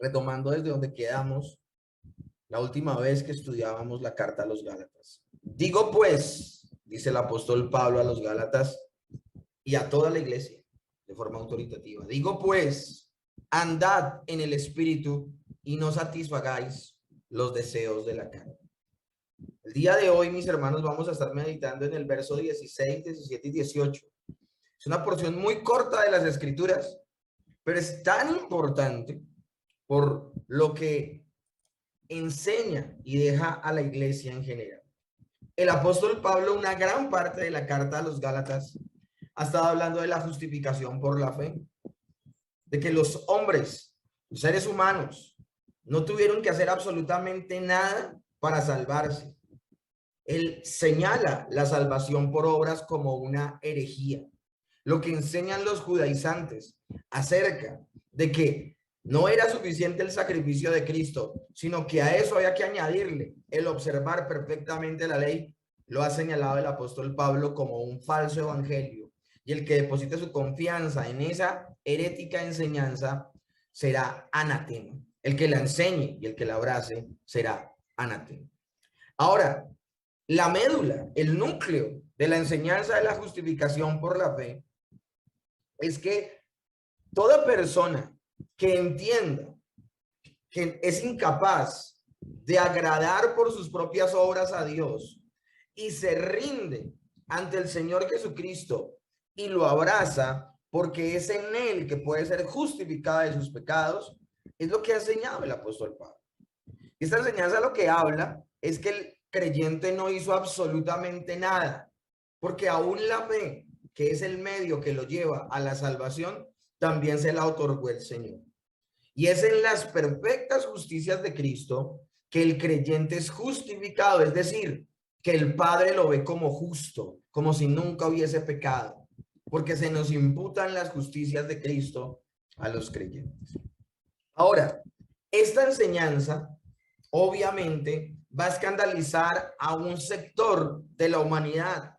retomando desde donde quedamos la última vez que estudiábamos la carta a los Gálatas. Digo pues, dice el apóstol Pablo a los Gálatas y a toda la iglesia de forma autoritativa, digo pues, andad en el espíritu y no satisfagáis los deseos de la carne. El día de hoy, mis hermanos, vamos a estar meditando en el verso 16, 17 y 18. Es una porción muy corta de las Escrituras, pero es tan importante por lo que enseña y deja a la iglesia en general. El apóstol Pablo, una gran parte de la carta a los Gálatas, ha estado hablando de la justificación por la fe, de que los hombres, los seres humanos, no tuvieron que hacer absolutamente nada para salvarse. Él señala la salvación por obras como una herejía. Lo que enseñan los judaizantes acerca de que no era suficiente el sacrificio de Cristo, sino que a eso había que añadirle el observar perfectamente la ley, lo ha señalado el apóstol Pablo como un falso evangelio. Y el que deposite su confianza en esa herética enseñanza será anatema. El que la enseñe y el que la abrace será anatema. Ahora, la médula, el núcleo de la enseñanza de la justificación por la fe es que toda persona que entienda que es incapaz de agradar por sus propias obras a Dios y se rinde ante el Señor Jesucristo y lo abraza porque es en él que puede ser justificada de sus pecados, es lo que ha enseñado el apóstol Pablo. Esta enseñanza lo que habla es que el creyente no hizo absolutamente nada, porque aún la fe, que es el medio que lo lleva a la salvación, también se la otorgó el Señor. Y es en las perfectas justicias de Cristo que el creyente es justificado, es decir, que el Padre lo ve como justo, como si nunca hubiese pecado, porque se nos imputan las justicias de Cristo a los creyentes. Ahora, esta enseñanza obviamente va a escandalizar a un sector de la humanidad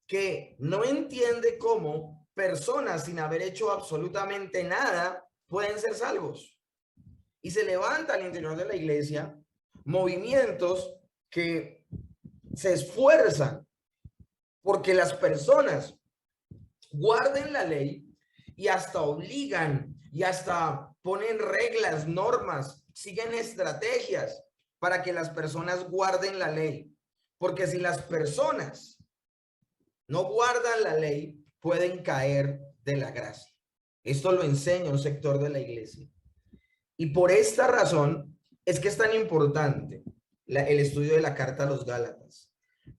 que no entiende cómo personas sin haber hecho absolutamente nada pueden ser salvos. Y se levanta al interior de la iglesia movimientos que se esfuerzan porque las personas guarden la ley y hasta obligan y hasta ponen reglas, normas, siguen estrategias para que las personas guarden la ley. Porque si las personas no guardan la ley, pueden caer de la gracia. Esto lo enseña un sector de la iglesia. Y por esta razón es que es tan importante el estudio de la carta a los Gálatas.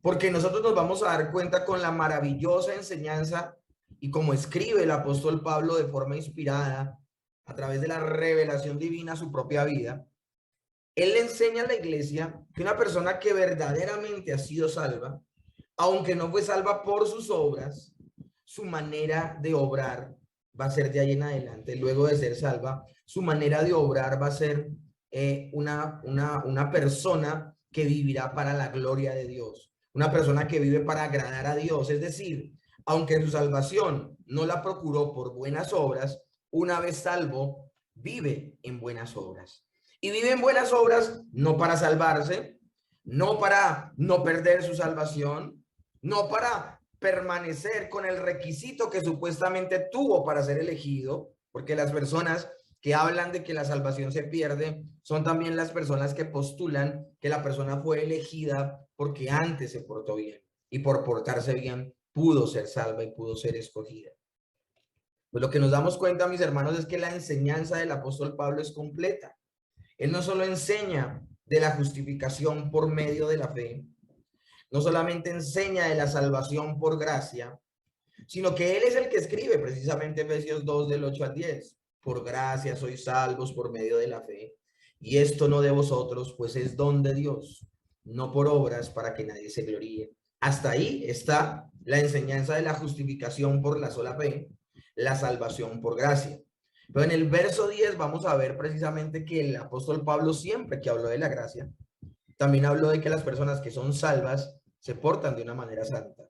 Porque nosotros nos vamos a dar cuenta con la maravillosa enseñanza y como escribe el apóstol Pablo de forma inspirada a través de la revelación divina a su propia vida. Él le enseña a la iglesia que una persona que verdaderamente ha sido salva, aunque no fue salva por sus obras, su manera de obrar va a ser de ahí en adelante, luego de ser salva, su manera de obrar va a ser una persona que vivirá para la gloria de Dios, una persona que vive para agradar a Dios, es decir, aunque su salvación no la procuró por buenas obras, una vez salvo, vive en buenas obras. Y vive en buenas obras no para salvarse, no para no perder su salvación, no para permanecer con el requisito que supuestamente tuvo para ser elegido, porque las personas que hablan de que la salvación se pierde son también las personas que postulan que la persona fue elegida porque antes se portó bien y por portarse bien pudo ser salva y pudo ser escogida. Pues lo que nos damos cuenta, mis hermanos, es que la enseñanza del apóstol Pablo es completa. Él no solo enseña de la justificación por medio de la fe, no solamente enseña de la salvación por gracia, sino que él es el que escribe precisamente Efesios 2 del 8 al 10. Por gracia sois salvos por medio de la fe, y esto no de vosotros, pues es don de Dios, no por obras para que nadie se gloríe. Hasta ahí está la enseñanza de la justificación por la sola fe, la salvación por gracia. Pero en el verso 10 vamos a ver precisamente que el apóstol Pablo siempre que habló de la gracia, también habló de que las personas que son salvas se portan de una manera santa.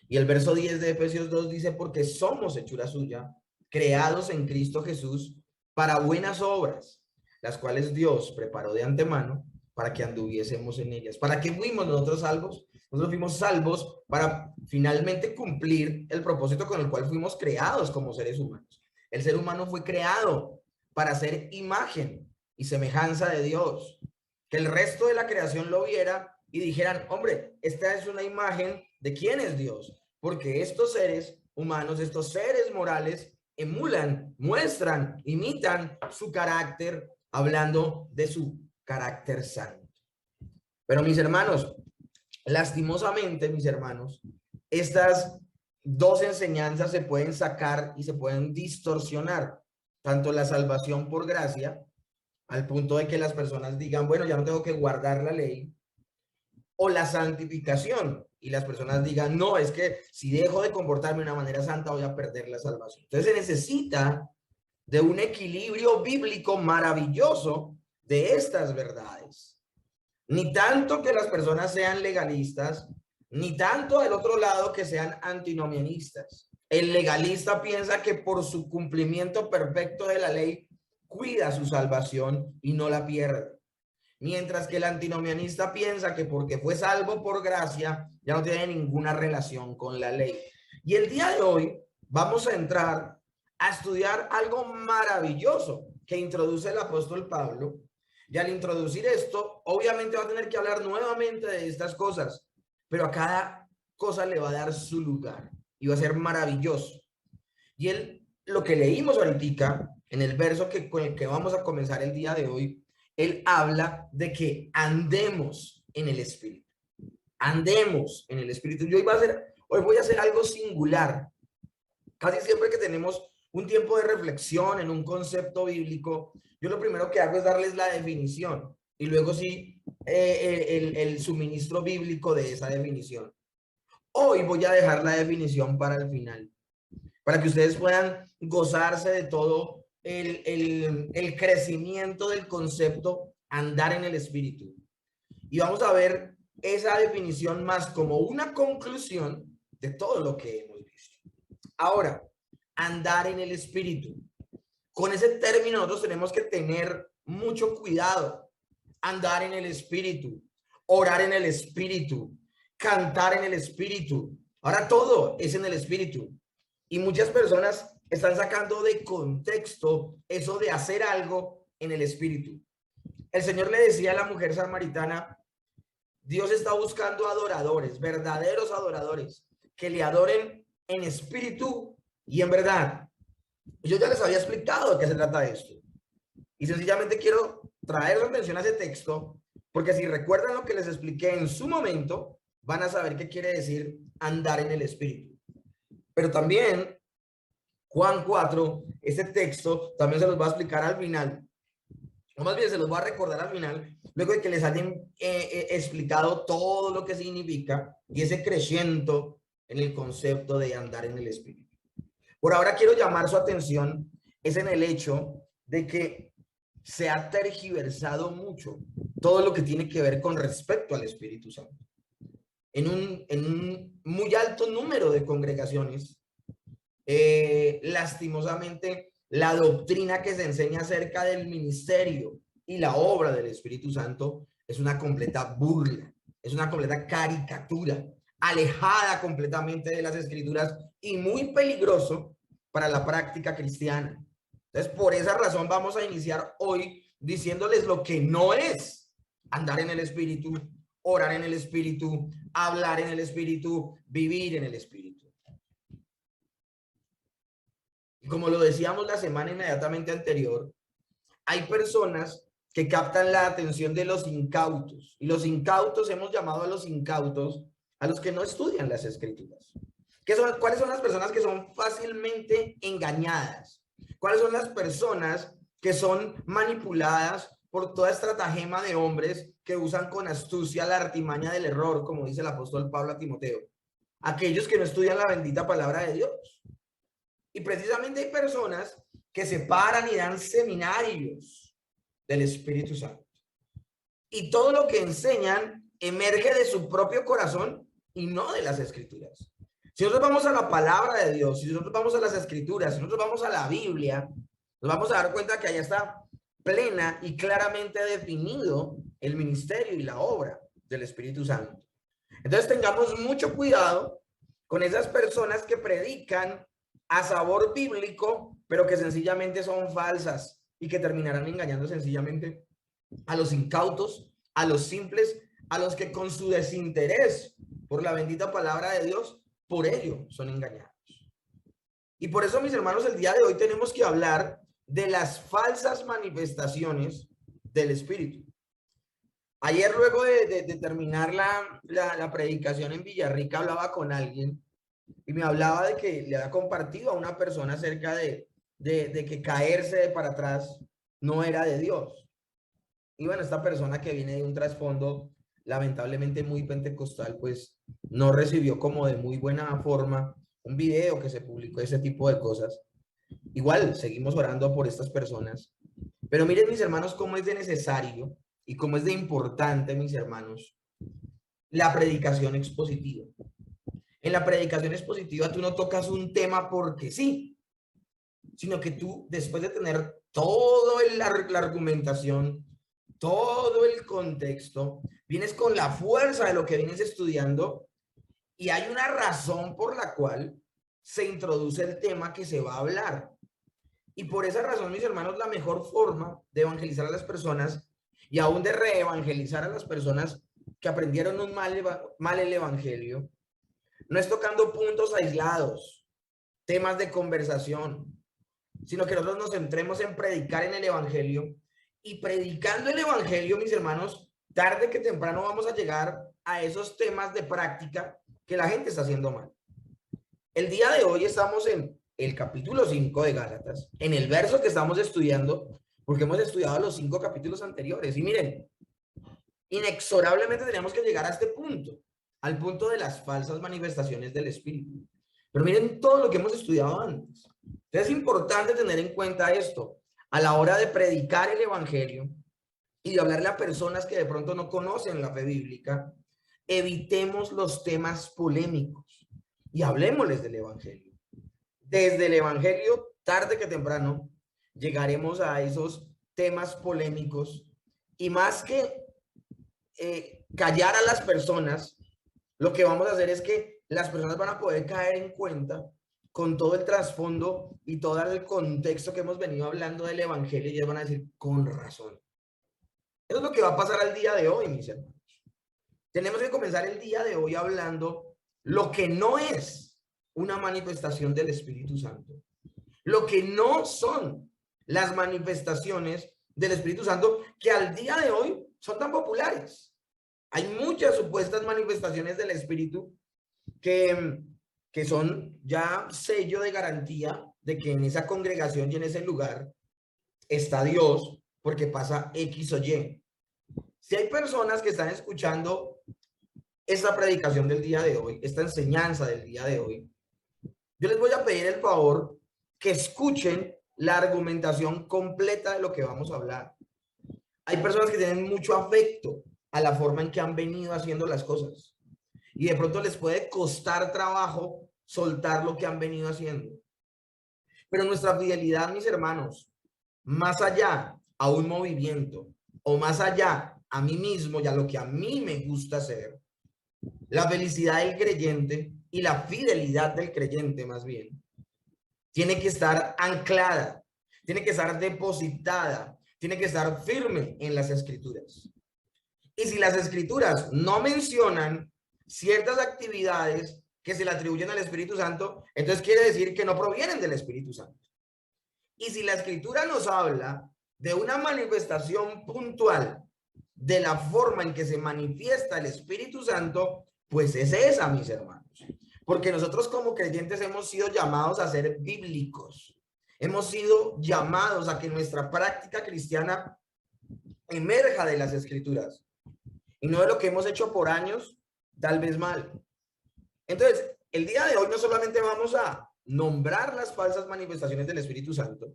Y el verso 10 de Efesios 2 dice, porque somos hechura suya, creados en Cristo Jesús para buenas obras, las cuales Dios preparó de antemano para que anduviésemos en ellas. ¿Para qué fuimos nosotros salvos? Nosotros fuimos salvos para finalmente cumplir el propósito con el cual fuimos creados como seres humanos. El ser humano fue creado para ser imagen y semejanza de Dios. Que el resto de la creación lo viera y dijeran, hombre, esta es una imagen de quién es Dios. Porque estos seres humanos, estos seres morales, emulan, muestran, imitan su carácter, hablando de su carácter santo. Pero mis hermanos, lastimosamente, mis hermanos, estas dos enseñanzas se pueden sacar y se pueden distorsionar, tanto la salvación por gracia, al punto de que las personas digan, bueno, ya no tengo que guardar la ley, o la santificación, y las personas digan, no, es que si dejo de comportarme de una manera santa voy a perder la salvación. Entonces se necesita de un equilibrio bíblico maravilloso de estas verdades. Ni tanto que las personas sean legalistas, ni tanto del otro lado que sean antinomianistas. El legalista piensa que por su cumplimiento perfecto de la ley cuida su salvación y no la pierde. Mientras que el antinomianista piensa que porque fue salvo por gracia, ya no tiene ninguna relación con la ley. Y el día de hoy vamos a entrar a estudiar algo maravilloso que introduce el apóstol Pablo. Y al introducir esto, obviamente va a tener que hablar nuevamente de estas cosas, pero a cada cosa le va a dar su lugar y va a ser maravilloso. Y él, lo que leímos ahorita, en el verso con el que vamos a comenzar el día de hoy, él habla de que andemos en el Espíritu. Andemos en el Espíritu. Yo hoy voy a hacer algo singular. Casi siempre que tenemos un tiempo de reflexión en un concepto bíblico, yo lo primero que hago es darles la definición y luego sí el suministro bíblico de esa definición. Hoy voy a dejar la definición para el final, para que ustedes puedan gozarse de todo el crecimiento del concepto andar en el Espíritu. Y vamos a ver esa definición más como una conclusión de todo lo que hemos visto. Ahora, andar en el Espíritu. Con ese término nosotros tenemos que tener mucho cuidado. Andar en el Espíritu, orar en el Espíritu, cantar en el Espíritu. Ahora todo es en el Espíritu. Y muchas personas están sacando de contexto eso de hacer algo en el Espíritu. El Señor le decía a la mujer samaritana, Dios está buscando adoradores, verdaderos adoradores, que le adoren en espíritu y en verdad. Yo ya les había explicado de qué se trata esto. Y sencillamente quiero traer su atención a ese texto, porque si recuerdan lo que les expliqué en su momento, van a saber qué quiere decir andar en el Espíritu. Pero también Juan 4, este texto también se los va a explicar al final, o más bien se los va a recordar al final, luego de que les hayan explicado todo lo que significa y ese creciendo en el concepto de andar en el Espíritu. Por ahora quiero llamar su atención es en el hecho de que se ha tergiversado mucho todo lo que tiene que ver con respecto al Espíritu Santo. En un muy alto número de congregaciones, lastimosamente, la doctrina que se enseña acerca del ministerio y la obra del Espíritu Santo es una completa burla, es una completa caricatura, alejada completamente de las Escrituras y muy peligroso para la práctica cristiana. Entonces, por esa razón vamos a iniciar hoy diciéndoles lo que no es andar en el Espíritu, orar en el Espíritu, hablar en el Espíritu, vivir en el Espíritu. Y como lo decíamos la semana inmediatamente anterior, hay personas que captan la atención de los incautos. Y los incautos, hemos llamado a los incautos a los que no estudian las Escrituras. ¿Cuáles son las personas que son fácilmente engañadas? ¿Cuáles son las personas que son manipuladas por toda estratagema de hombres que usan con astucia la artimaña del error, como dice el apóstol Pablo a Timoteo? Aquellos que no estudian la bendita palabra de Dios. Y precisamente hay personas que se paran y dan seminarios del Espíritu Santo. Y todo lo que enseñan emerge de su propio corazón y no de las Escrituras. Si nosotros vamos a la palabra de Dios, si nosotros vamos a las Escrituras, si nosotros vamos a la Biblia, nos vamos a dar cuenta que allá está plena y claramente definido el ministerio y la obra del Espíritu Santo. Entonces tengamos mucho cuidado con esas personas que predican a sabor bíblico, pero que sencillamente son falsas y que terminarán engañando sencillamente a los incautos, a los simples, a los que con su desinterés por la bendita palabra de Dios, por ello son engañados. Y por eso, mis hermanos, el día de hoy tenemos que hablar de las falsas manifestaciones del Espíritu. Ayer, luego de terminar la predicación en Villarrica, hablaba con alguien y me hablaba de que le había compartido a una persona acerca de que caerse para atrás no era de Dios. Y bueno, esta persona que viene de un trasfondo lamentablemente muy pentecostal, pues no recibió como de muy buena forma un video que se publicó, ese tipo de cosas. Igual, seguimos orando por estas personas. Pero miren, mis hermanos, cómo es de necesario y cómo es de importante, mis hermanos, la predicación expositiva. En la predicación expositiva tú no tocas un tema porque sí, sino que tú, después de tener toda la argumentación, todo el contexto, vienes con la fuerza de lo que vienes estudiando y hay una razón por la cual se introduce el tema que se va a hablar. Y por esa razón, mis hermanos, la mejor forma de evangelizar a las personas y aún de reevangelizar a las personas que aprendieron un mal el evangelio, no es tocando puntos aislados, temas de conversación, sino que nosotros nos centremos en predicar en el evangelio. Y predicando el evangelio, mis hermanos, tarde que temprano vamos a llegar a esos temas de práctica que la gente está haciendo mal. El día de hoy estamos en el capítulo 5 de Gálatas, en el verso que estamos estudiando, porque hemos estudiado los 5 capítulos anteriores. Y miren, inexorablemente tenemos que llegar a este punto, al punto de las falsas manifestaciones del Espíritu. Pero miren todo lo que hemos estudiado antes. Entonces es importante tener en cuenta esto a la hora de predicar el evangelio y de hablarle a personas que de pronto no conocen la fe bíblica. Evitemos los temas polémicos y hablemosles del evangelio. Desde el evangelio, tarde que temprano, llegaremos a esos temas polémicos y más que callar a las personas, lo que vamos a hacer es que las personas van a poder caer en cuenta con todo el trasfondo y todo el contexto que hemos venido hablando del evangelio y ellos van a decir, con razón. Eso es lo que va a pasar al día de hoy, mis hermanos. Tenemos que comenzar el día de hoy hablando lo que no es una manifestación del Espíritu Santo. Lo que no son las manifestaciones del Espíritu Santo que al día de hoy son tan populares. Hay muchas supuestas manifestaciones del Espíritu que son ya sello de garantía de que en esa congregación y en ese lugar está Dios, porque pasa X o Y. Si hay personas que están escuchando esta predicación del día de hoy, esta enseñanza del día de hoy, yo les voy a pedir el favor que escuchen la argumentación completa de lo que vamos a hablar. Hay personas que tienen mucho afecto a la forma en que han venido haciendo las cosas y de pronto les puede costar trabajo soltar lo que han venido haciendo. Pero nuestra fidelidad, mis hermanos, más allá a un movimiento o más allá a mí mismo y a lo que a mí me gusta hacer, la felicidad del creyente y la fidelidad del creyente más bien, tiene que estar anclada, tiene que estar depositada, tiene que estar firme en las Escrituras. Y si las Escrituras no mencionan ciertas actividades que se le atribuyen al Espíritu Santo, entonces quiere decir que no provienen del Espíritu Santo. Y si la Escritura nos habla de una manifestación puntual de la forma en que se manifiesta el Espíritu Santo, pues es esa, mis hermanos. Porque nosotros como creyentes hemos sido llamados a ser bíblicos. Hemos sido llamados a que nuestra práctica cristiana emerja de las Escrituras y no de lo que hemos hecho por años, tal vez mal. Entonces, el día de hoy no solamente vamos a nombrar las falsas manifestaciones del Espíritu Santo,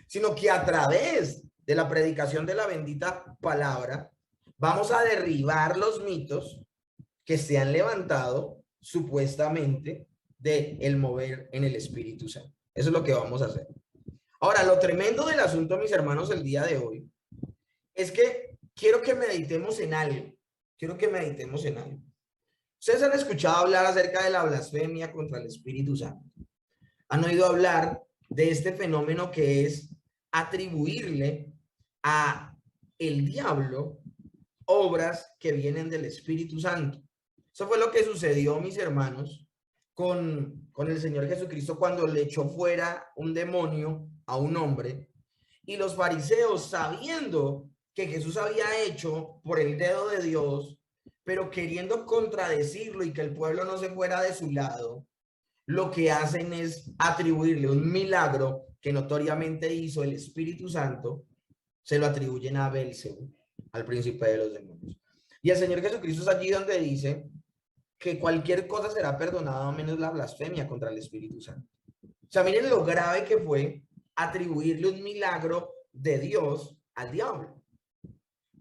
sino que a través de la predicación de la bendita palabra, vamos a derribar los mitos que se han levantado supuestamente de el mover en el Espíritu Santo. Eso es lo que vamos a hacer. Ahora, lo tremendo del asunto, mis hermanos, el día de hoy, es que quiero que meditemos en algo. Quiero que meditemos en algo. Ustedes han escuchado hablar acerca de la blasfemia contra el Espíritu Santo. Han oído hablar de este fenómeno que es atribuirle a el diablo obras que vienen del Espíritu Santo. Eso fue lo que sucedió, mis hermanos, con el Señor Jesucristo cuando le echó fuera un demonio a un hombre. Y los fariseos, sabiendo que Jesús había hecho por el dedo de Dios, pero queriendo contradecirlo y que el pueblo no se fuera de su lado, lo que hacen es atribuirle un milagro que notoriamente hizo el Espíritu Santo, se lo atribuyen a Belcebú, al príncipe de los demonios. Y el Señor Jesucristo es allí donde dice que cualquier cosa será perdonada menos la blasfemia contra el Espíritu Santo. O sea, miren lo grave que fue atribuirle un milagro de Dios al diablo.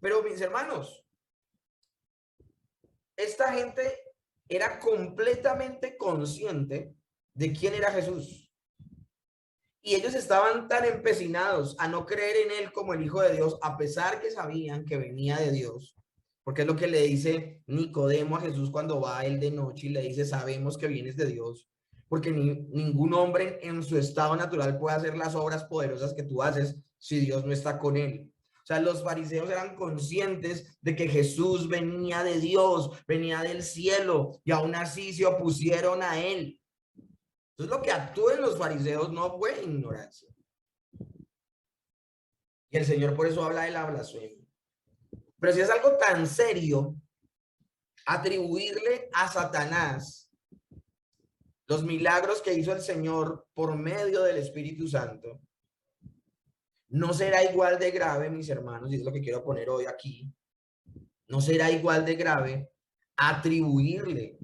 Pero mis hermanos, esta gente era completamente consciente de quién era Jesús. Y ellos estaban tan empecinados a no creer en él como el Hijo de Dios, a pesar que sabían que venía de Dios. Porque es lo que le dice Nicodemo a Jesús cuando va a él de noche y le dice, sabemos que vienes de Dios. Porque ningún hombre en su estado natural puede hacer las obras poderosas que tú haces si Dios no está con él. O sea, los fariseos eran conscientes de que Jesús venía de Dios, venía del cielo, y aún así se opusieron a él. Entonces, lo que actuó en los fariseos no fue ignorancia. Y el Señor por eso habla de la blasfemia. Pero si es algo tan serio, atribuirle a Satanás los milagros que hizo el Señor por medio del Espíritu Santo, no será igual de grave, mis hermanos, y es lo que quiero poner hoy aquí, no será igual de grave atribuirle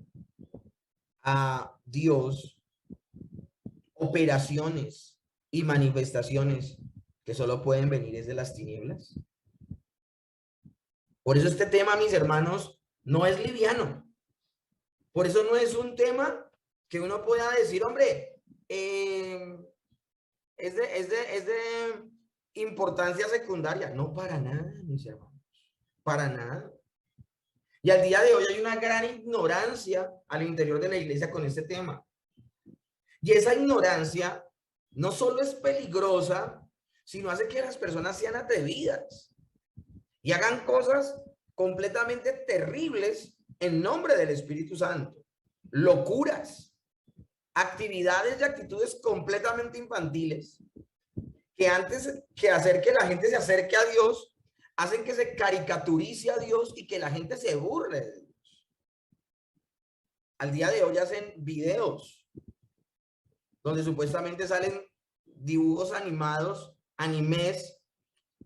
a Dios operaciones y manifestaciones que solo pueden venir desde las tinieblas. Por eso este tema, mis hermanos, no es liviano. Por eso no es un tema que uno pueda decir, hombre, es de importancia secundaria. No, para nada, mis hermanos, para nada. Y al día de hoy hay una gran ignorancia al interior de la iglesia con este tema. Y esa ignorancia no solo es peligrosa, sino hace que las personas sean atrevidas y hagan cosas completamente terribles en nombre del Espíritu Santo. Locuras, actividades y actitudes completamente infantiles que antes que hacer que la gente se acerque a Dios, hacen que se caricaturice a Dios y que la gente se burle de Dios. Al día de hoy hacen videos donde supuestamente salen dibujos animados, animes,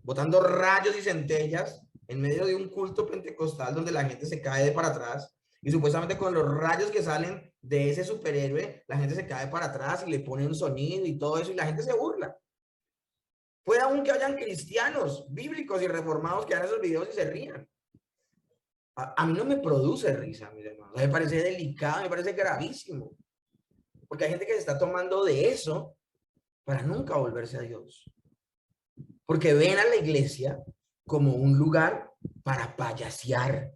botando rayos y centellas en medio de un culto pentecostal donde la gente se cae de para atrás y supuestamente con los rayos que salen de ese superhéroe, la gente se cae para atrás y le ponen sonido y todo eso y la gente se burla. Puede aún que hayan cristianos bíblicos y reformados que hagan esos videos y se rían. A mí no me produce risa, mis hermanos. Me parece delicado, me parece gravísimo. Porque hay gente que se está tomando de eso para nunca volverse a Dios. Porque ven a la iglesia como un lugar para payasear,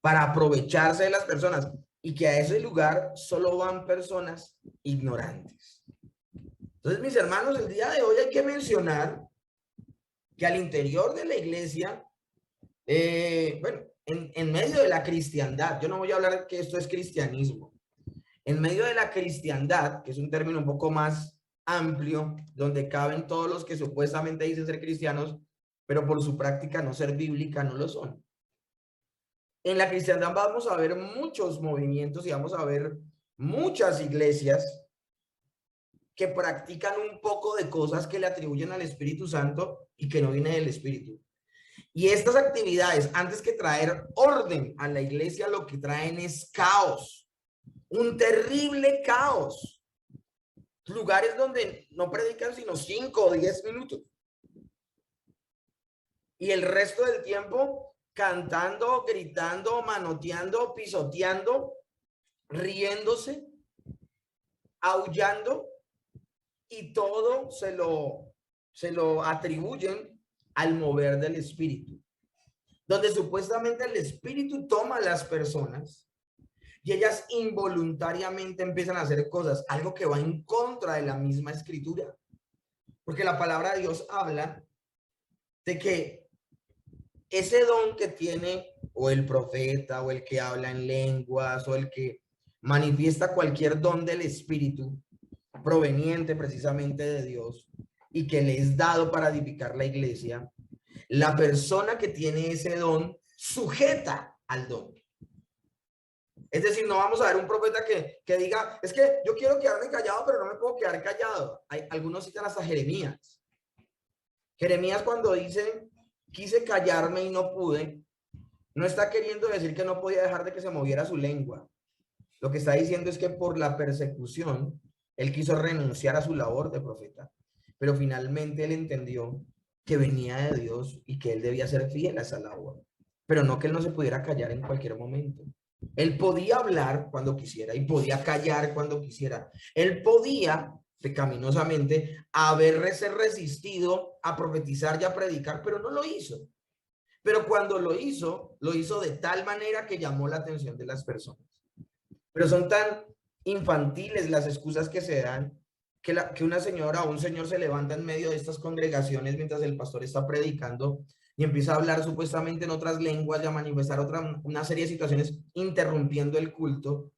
para aprovecharse de las personas y que a ese lugar solo van personas ignorantes. Entonces, mis hermanos, el día de hoy hay que mencionar que al interior de la iglesia, bueno, en medio de la cristiandad, yo no voy a hablar que esto es cristianismo, en medio de la cristiandad, que es un término un poco más amplio, donde caben todos los que supuestamente dicen ser cristianos, pero por su práctica no ser bíblica no lo son. En la cristiandad vamos a ver muchos movimientos y vamos a ver muchas iglesias que practican un poco de cosas que le atribuyen al Espíritu Santo y que no viene del Espíritu. Y estas actividades, antes que traer orden a la iglesia, lo que traen es caos, un terrible caos. Lugares donde no predican sino 5 o 10 minutos. Y el resto del tiempo cantando, gritando, manoteando, pisoteando, riéndose, aullando, y todo se lo se lo atribuyen al mover del Espíritu, donde supuestamente el Espíritu toma a las personas y ellas involuntariamente empiezan a hacer cosas, algo que va en contra de la misma Escritura, porque la palabra de Dios habla de que ese don que tiene o el profeta o el que habla en lenguas o el que manifiesta cualquier don del Espíritu proveniente precisamente de Dios y que le es dado para edificar la iglesia, la persona que tiene ese don sujeta al don. Es decir, no vamos a ver un profeta que diga, es que yo quiero quedarme callado, pero no me puedo quedar callado. Hay, algunos citan hasta Jeremías. Jeremías cuando dice, quise callarme y no pude, no está queriendo decir que no podía dejar de que se moviera su lengua. Lo que está diciendo es que por la persecución, él quiso renunciar a su labor de profeta, pero finalmente él entendió que venía de Dios y que él debía ser fiel a esa labor, pero no que él no se pudiera callar en cualquier momento. Él podía hablar cuando quisiera y podía callar cuando quisiera. Él podía pecaminosamente haberse resistido a profetizar y a predicar, pero no lo hizo. Pero cuando lo hizo de tal manera que llamó la atención de las personas. Pero son tan infantiles las excusas que se dan que una señora o un señor se levanta en medio de estas congregaciones mientras el pastor está predicando y empieza a hablar supuestamente en otras lenguas y a manifestar una serie de situaciones interrumpiendo el culto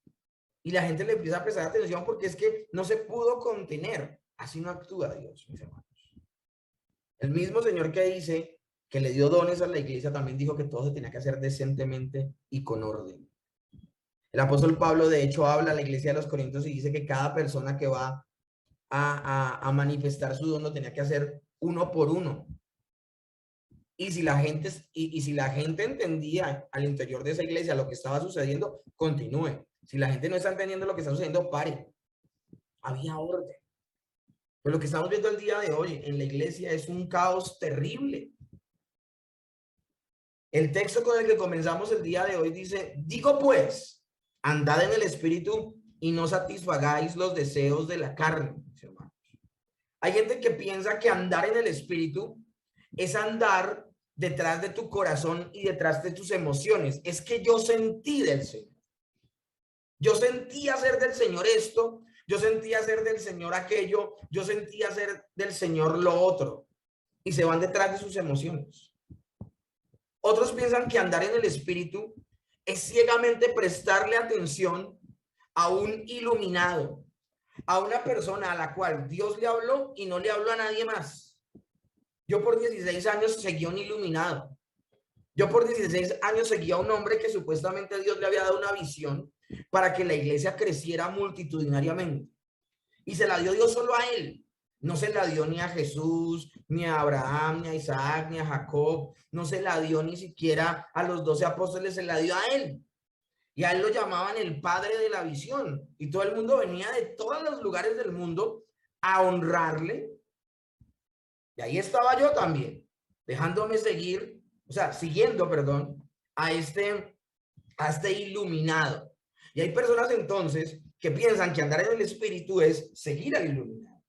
y la gente le empieza a prestar atención porque es que no se pudo contener. Así no actúa Dios, mis hermanos. El mismo Señor que dice que le dio dones a la iglesia también dijo que todo se tenía que hacer decentemente y con orden. El apóstol Pablo, de hecho, habla a la iglesia de los Corintios y dice que cada persona que va a manifestar su don lo tenía que hacer uno por uno. Y si la gente, si la gente entendía al interior de esa iglesia lo que estaba sucediendo, continúe. Si la gente no está entendiendo lo que está sucediendo, pare. Había orden. Pero lo que estamos viendo el día de hoy en la iglesia es un caos terrible. El texto con el que comenzamos el día de hoy dice, digo pues, andad en el espíritu y no satisfagáis los deseos de la carne. Hermanos. Hay gente que piensa que andar en el espíritu es andar detrás de tu corazón y detrás de tus emociones. Es que yo sentí del Señor. Yo sentí hacer del Señor esto, yo sentí hacer del Señor aquello, yo sentí hacer del Señor lo otro. Y se van detrás de sus emociones. Otros piensan que andar en el espíritu es ciegamente prestarle atención a un iluminado, a una persona a la cual Dios le habló y no le habló a nadie más. Yo por 16 años seguía un iluminado. Yo por 16 años seguía a un hombre que supuestamente Dios le había dado una visión para que la iglesia creciera multitudinariamente. Y se la dio Dios solo a él. No se la dio ni a Jesús, ni a Abraham, ni a Isaac, ni a Jacob. No se la dio ni siquiera a los 12 apóstoles, se la dio a él. Y a él lo llamaban el padre de la visión. Y todo el mundo venía de todos los lugares del mundo a honrarle. Y ahí estaba yo también, dejándome seguir, o sea, siguiendo, perdón, a este iluminado. Y hay personas entonces que piensan que andar en el espíritu es seguir al iluminado.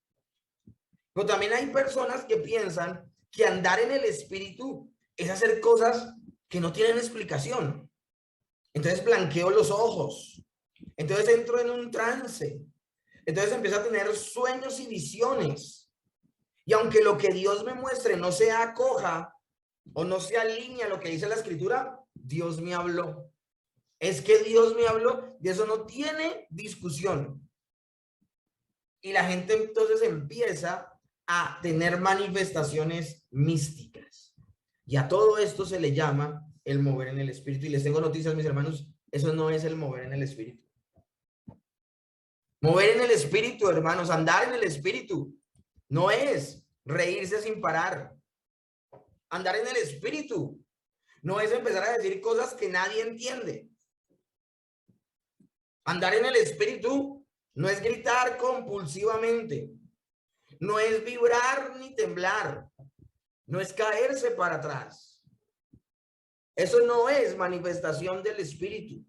Pero también hay personas que piensan que andar en el espíritu es hacer cosas que no tienen explicación. Entonces blanqueo los ojos. Entonces entro en un trance. Entonces empiezo a tener sueños y visiones. Y aunque lo que Dios me muestre no se acoja o no se alinea a lo que dice la escritura, Dios me habló. Es que Dios me habló y eso no tiene discusión. Y la gente entonces empieza a tener manifestaciones místicas. Y a todo esto se le llama el mover en el espíritu. Y les tengo noticias, mis hermanos, eso no es el mover en el espíritu. Mover en el espíritu, hermanos, andar en el espíritu, no es reírse sin parar. Andar en el espíritu no es empezar a decir cosas que nadie entiende. Andar en el espíritu no es gritar compulsivamente, no es vibrar ni temblar, no es caerse para atrás. Eso no es manifestación del espíritu.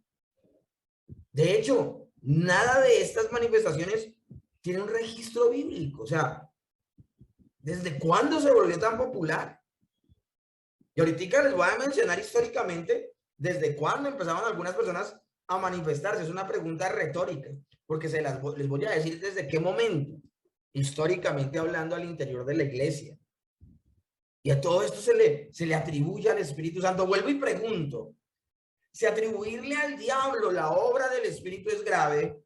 De hecho, nada de estas manifestaciones tiene un registro bíblico. O sea, ¿Desde cuándo se volvió tan popular? Y ahorita les voy a mencionar históricamente desde cuándo empezaron algunas personas a manifestarse. Es una pregunta retórica, porque les voy a decir desde qué momento, históricamente hablando, al interior de la iglesia. Y a todo esto se le atribuye al Espíritu Santo. Vuelvo y pregunto, si atribuirle al diablo la obra del Espíritu es grave,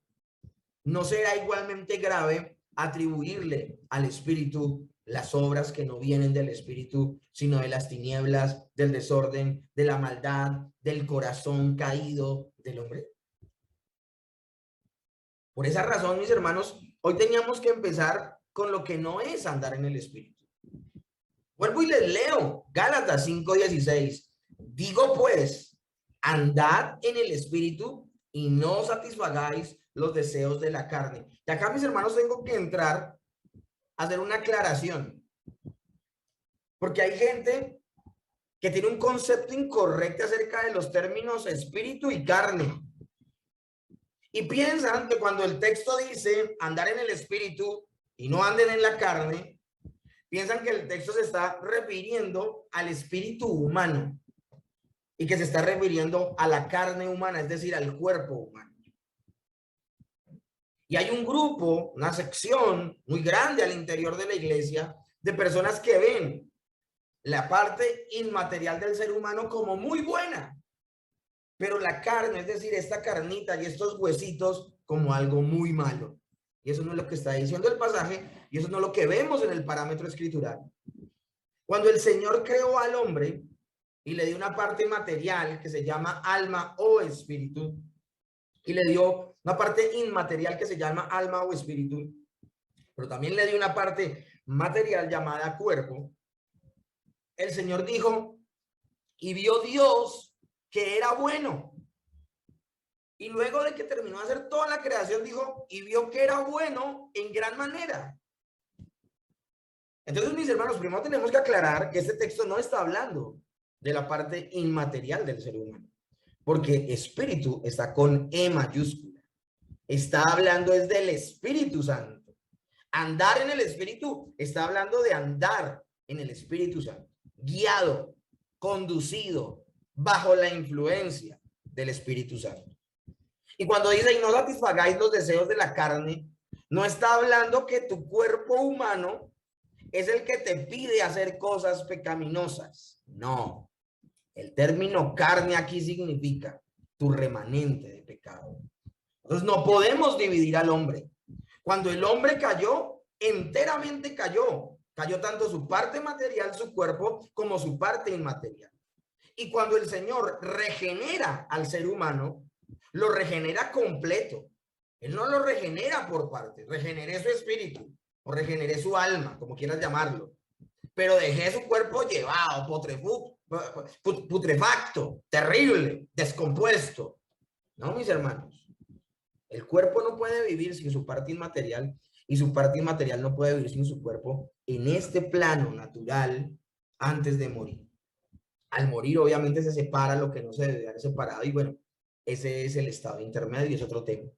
¿no será igualmente grave atribuirle al Espíritu las obras que no vienen del Espíritu, sino de las tinieblas, del desorden, de la maldad, del corazón caído del hombre? Por esa razón, mis hermanos, hoy teníamos que empezar con lo que no es andar en el Espíritu. Vuelvo y les leo Gálatas 5:16. Digo pues, andad en el Espíritu y no satisfagáis los deseos de la carne. Y acá, mis hermanos, tengo que entrar a hacer una aclaración. Porque hay gente que tiene un concepto incorrecto acerca de los términos espíritu y carne. Y piensan que cuando el texto dice andar en el espíritu y no anden en la carne, piensan que el texto se está refiriendo al espíritu humano y que se está refiriendo a la carne humana, es decir, al cuerpo humano. Y hay un grupo, una sección muy grande al interior de la iglesia de personas que ven la parte inmaterial del ser humano como muy buena, pero la carne, es decir, esta carnita y estos huesitos, como algo muy malo. Y eso no es lo que está diciendo el pasaje, y eso no es lo que vemos en el parámetro escritural. Cuando el Señor creó al hombre y le dio una parte material que se llama alma o espíritu, y le dio una parte inmaterial que se llama alma o espíritu, pero también le dio una parte material llamada cuerpo, el Señor dijo, y vio Dios que era bueno. Y luego de que terminó de hacer toda la creación, dijo, y vio que era bueno en gran manera. Entonces, mis hermanos, primero tenemos que aclarar que este texto no está hablando de la parte inmaterial del ser humano, porque espíritu está con E mayúscula. Está hablando es del Espíritu Santo. Andar en el Espíritu está hablando de andar en el Espíritu Santo, guiado, conducido, bajo la influencia del Espíritu Santo. Y cuando dice, y no satisfagáis los deseos de la carne, no está hablando que tu cuerpo humano es el que te pide hacer cosas pecaminosas. No. El término carne aquí significa tu remanente de pecado. Entonces no podemos dividir al hombre. Cuando el hombre cayó, enteramente cayó. Cayó tanto su parte material, su cuerpo, como su parte inmaterial. Y cuando el Señor regenera al ser humano, lo regenera completo. Él no lo regenera por partes. Regeneré su espíritu o regeneré su alma, como quieras llamarlo. Pero dejé su cuerpo llevado, putrefacto, terrible, descompuesto. No, mis hermanos. El cuerpo no puede vivir sin su parte inmaterial y su parte inmaterial no puede vivir sin su cuerpo en este plano natural antes de morir. Al morir, obviamente, se separa lo que no se debe haber separado y bueno, ese es el estado intermedio y es otro tema.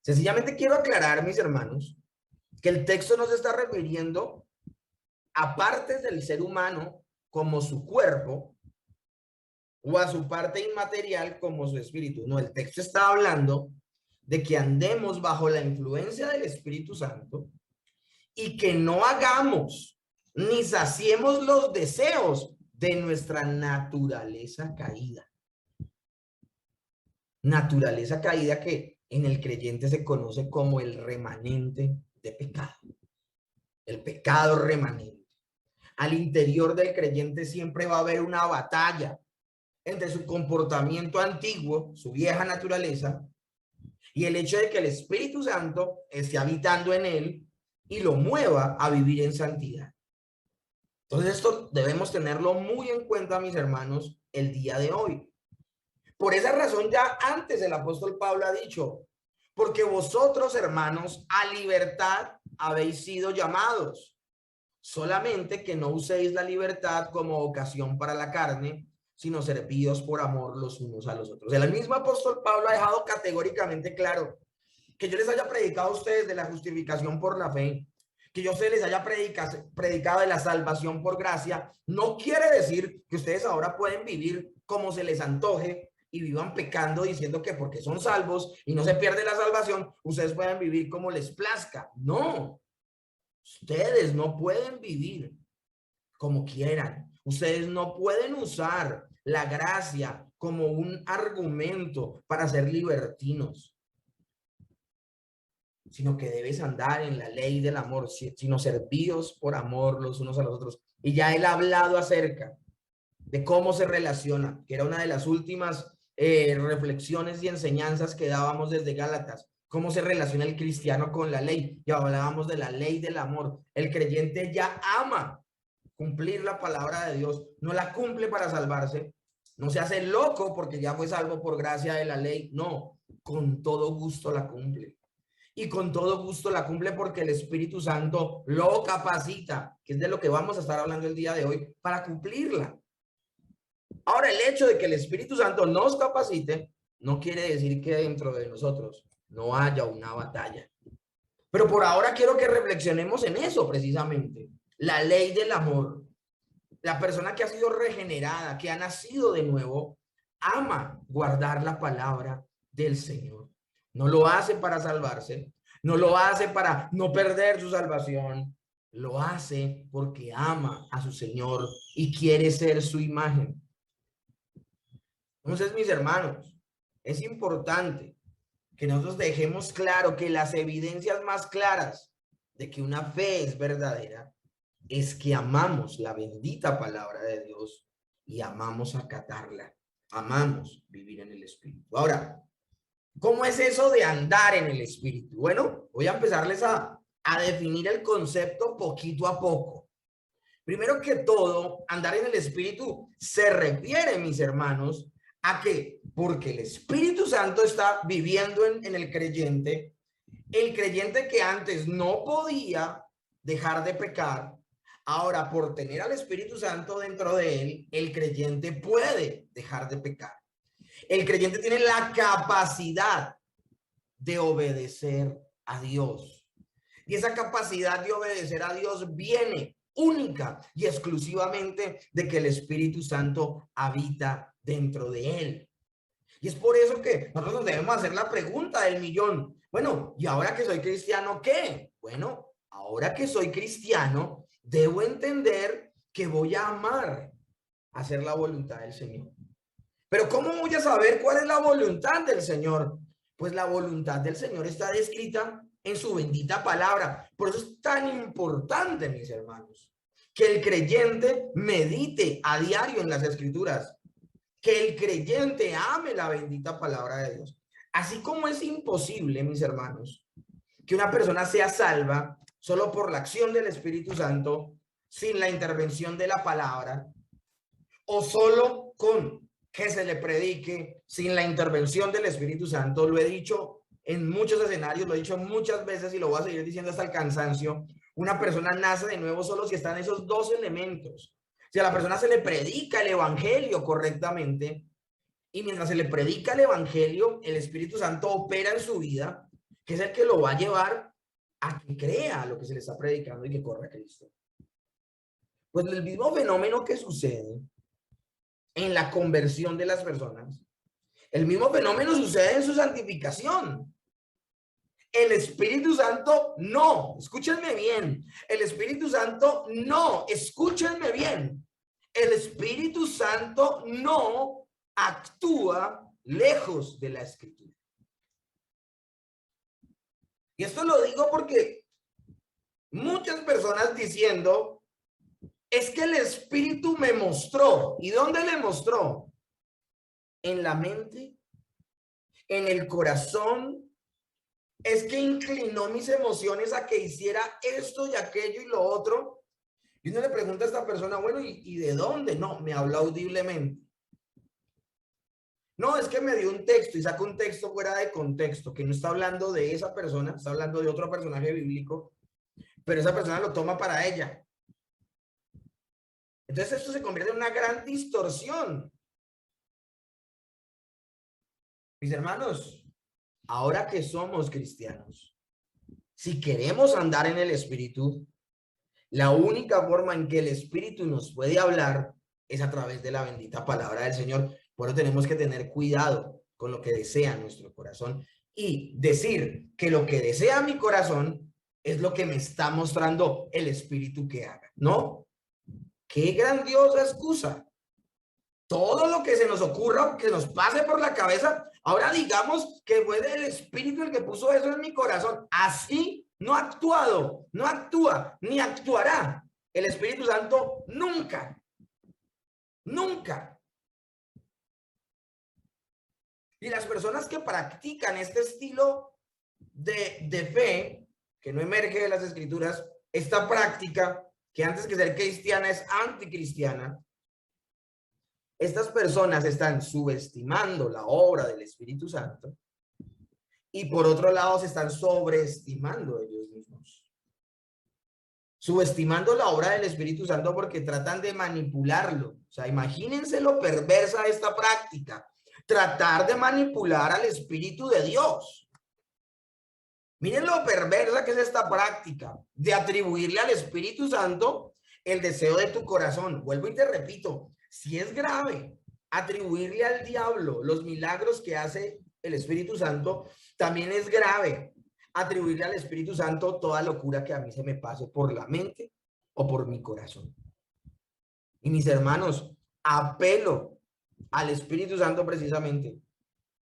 Sencillamente quiero aclarar, mis hermanos, que el texto no se está refiriendo a partes del ser humano como su cuerpo o a su parte inmaterial como su espíritu. No, el texto está hablando de que andemos bajo la influencia del Espíritu Santo y que no hagamos ni saciemos los deseos de nuestra naturaleza caída. Naturaleza caída que en el creyente se conoce como el remanente de pecado. El pecado remanente. Al interior del creyente siempre va a haber una batalla entre su comportamiento antiguo, su vieja naturaleza, y el hecho de que el Espíritu Santo esté habitando en él y lo mueva a vivir en santidad. Entonces esto debemos tenerlo muy en cuenta, mis hermanos, el día de hoy. Por esa razón ya antes el apóstol Pablo ha dicho, porque vosotros, hermanos, a libertad habéis sido llamados, solamente que no uséis la libertad como ocasión para la carne, sino servidos por amor los unos a los otros. El mismo apóstol Pablo ha dejado categóricamente claro que yo les haya predicado a ustedes de la justificación por la fe, que yo se les haya predicado de la salvación por gracia, no quiere decir que ustedes ahora pueden vivir como se les antoje y vivan pecando diciendo que porque son salvos y no se pierde la salvación, ustedes pueden vivir como les plazca. No, ustedes no pueden vivir como quieran. Ustedes no pueden usar la gracia como un argumento para ser libertinos, sino que debes andar en la ley del amor, sino servidos por amor los unos a los otros. Y ya él ha hablado acerca de cómo se relaciona, que era una de las últimas reflexiones y enseñanzas que dábamos desde Gálatas, cómo se relaciona el cristiano con la ley. Ya hablábamos de la ley del amor. El creyente ya ama cumplir la palabra de Dios, no la cumple para salvarse, no se hace loco porque ya fue salvo por gracia de la ley, no, con todo gusto la cumple. Y con todo gusto la cumple porque el Espíritu Santo lo capacita, que es de lo que vamos a estar hablando el día de hoy, para cumplirla. Ahora, el hecho de que el Espíritu Santo nos capacite no quiere decir que dentro de nosotros no haya una batalla. Pero por ahora quiero que reflexionemos en eso precisamente. La ley del amor. La persona que ha sido regenerada, que ha nacido de nuevo, ama guardar la palabra del Señor. No lo hace para salvarse, no lo hace para no perder su salvación, lo hace porque ama a su Señor y quiere ser su imagen. Entonces, mis hermanos, es importante que nosotros dejemos claro que las evidencias más claras de que una fe es verdadera es que amamos la bendita palabra de Dios y amamos acatarla, amamos vivir en el Espíritu. Ahora, ¿cómo es eso de andar en el Espíritu? Bueno, voy a empezarles a definir el concepto poquito a poco. Primero que todo, andar en el Espíritu se refiere, mis hermanos, a que porque el Espíritu Santo está viviendo en el creyente que antes no podía dejar de pecar, ahora por tener al Espíritu Santo dentro de él, el creyente puede dejar de pecar. El creyente tiene la capacidad de obedecer a Dios. Y esa capacidad de obedecer a Dios viene única y exclusivamente de que el Espíritu Santo habita dentro de él. Y es por eso que nosotros debemos hacer la pregunta del millón. Bueno, ¿y ahora que soy cristiano qué? Bueno, ahora que soy cristiano, debo entender que voy a amar hacer la voluntad del Señor. Pero ¿cómo voy a saber cuál es la voluntad del Señor? Pues la voluntad del Señor está descrita en su bendita palabra. Por eso es tan importante, mis hermanos, que el creyente medite a diario en las Escrituras, que el creyente ame la bendita palabra de Dios. Así como es imposible, mis hermanos, que una persona sea salva solo por la acción del Espíritu Santo, sin la intervención de la palabra, o solo con que se le predique sin la intervención del Espíritu Santo. Lo he dicho en muchos escenarios, lo he dicho muchas veces y lo voy a seguir diciendo hasta el cansancio. Una persona nace de nuevo solo si están esos dos elementos. Si a la persona se le predica el evangelio correctamente y mientras se le predica el evangelio, el Espíritu Santo opera en su vida, que es el que lo va a llevar a que crea lo que se le está predicando y que corra a Cristo. Pues el mismo fenómeno que sucede en la conversión de las personas, el mismo fenómeno sucede en su santificación. El Espíritu Santo no, escúchenme bien, el Espíritu Santo no, escúchenme bien, el Espíritu Santo no actúa lejos de la Escritura. Y esto lo digo porque muchas personas diciendo, es que el Espíritu me mostró. ¿Y dónde le mostró? En la mente, en el corazón. Es que inclinó mis emociones a que hiciera esto y aquello y lo otro. Y uno le pregunta a esta persona, bueno, ¿y de dónde? No, me habla audiblemente. No, es que me dio un texto y saca un texto fuera de contexto, que no está hablando de esa persona, está hablando de otro personaje bíblico, pero esa persona lo toma para ella. Entonces esto se convierte en una gran distorsión. Mis hermanos, ahora que somos cristianos, Si queremos andar en el Espíritu, la única forma en que el Espíritu nos puede hablar es a través de la bendita palabra del Señor. Por eso tenemos que tener cuidado con lo que desea nuestro corazón y decir que lo que desea mi corazón es lo que me está mostrando el Espíritu que haga, ¿no? ¡Qué grandiosa excusa! Todo lo que se nos ocurra, que nos pase por la cabeza, ahora digamos que fue el Espíritu el que puso eso en mi corazón. Así no ha actuado, no actúa, ni actuará el Espíritu Santo nunca. Nunca. Y las personas que practican este estilo de fe, que no emerge de las Escrituras, esta práctica, que antes que ser cristiana es anticristiana, estas personas están subestimando la obra del Espíritu Santo y por otro lado se están sobreestimando ellos mismos. Subestimando la obra del Espíritu Santo porque tratan de manipularlo. O sea, imagínense lo perversa de esta práctica. Tratar de manipular al Espíritu de Dios. Miren lo perversa que es esta práctica de atribuirle al Espíritu Santo el deseo de tu corazón. Vuelvo y te repito, si es grave atribuirle al diablo los milagros que hace el Espíritu Santo, también es grave atribuirle al Espíritu Santo toda locura que a mí se me pase por la mente o por mi corazón. Y mis hermanos, apelo al Espíritu Santo precisamente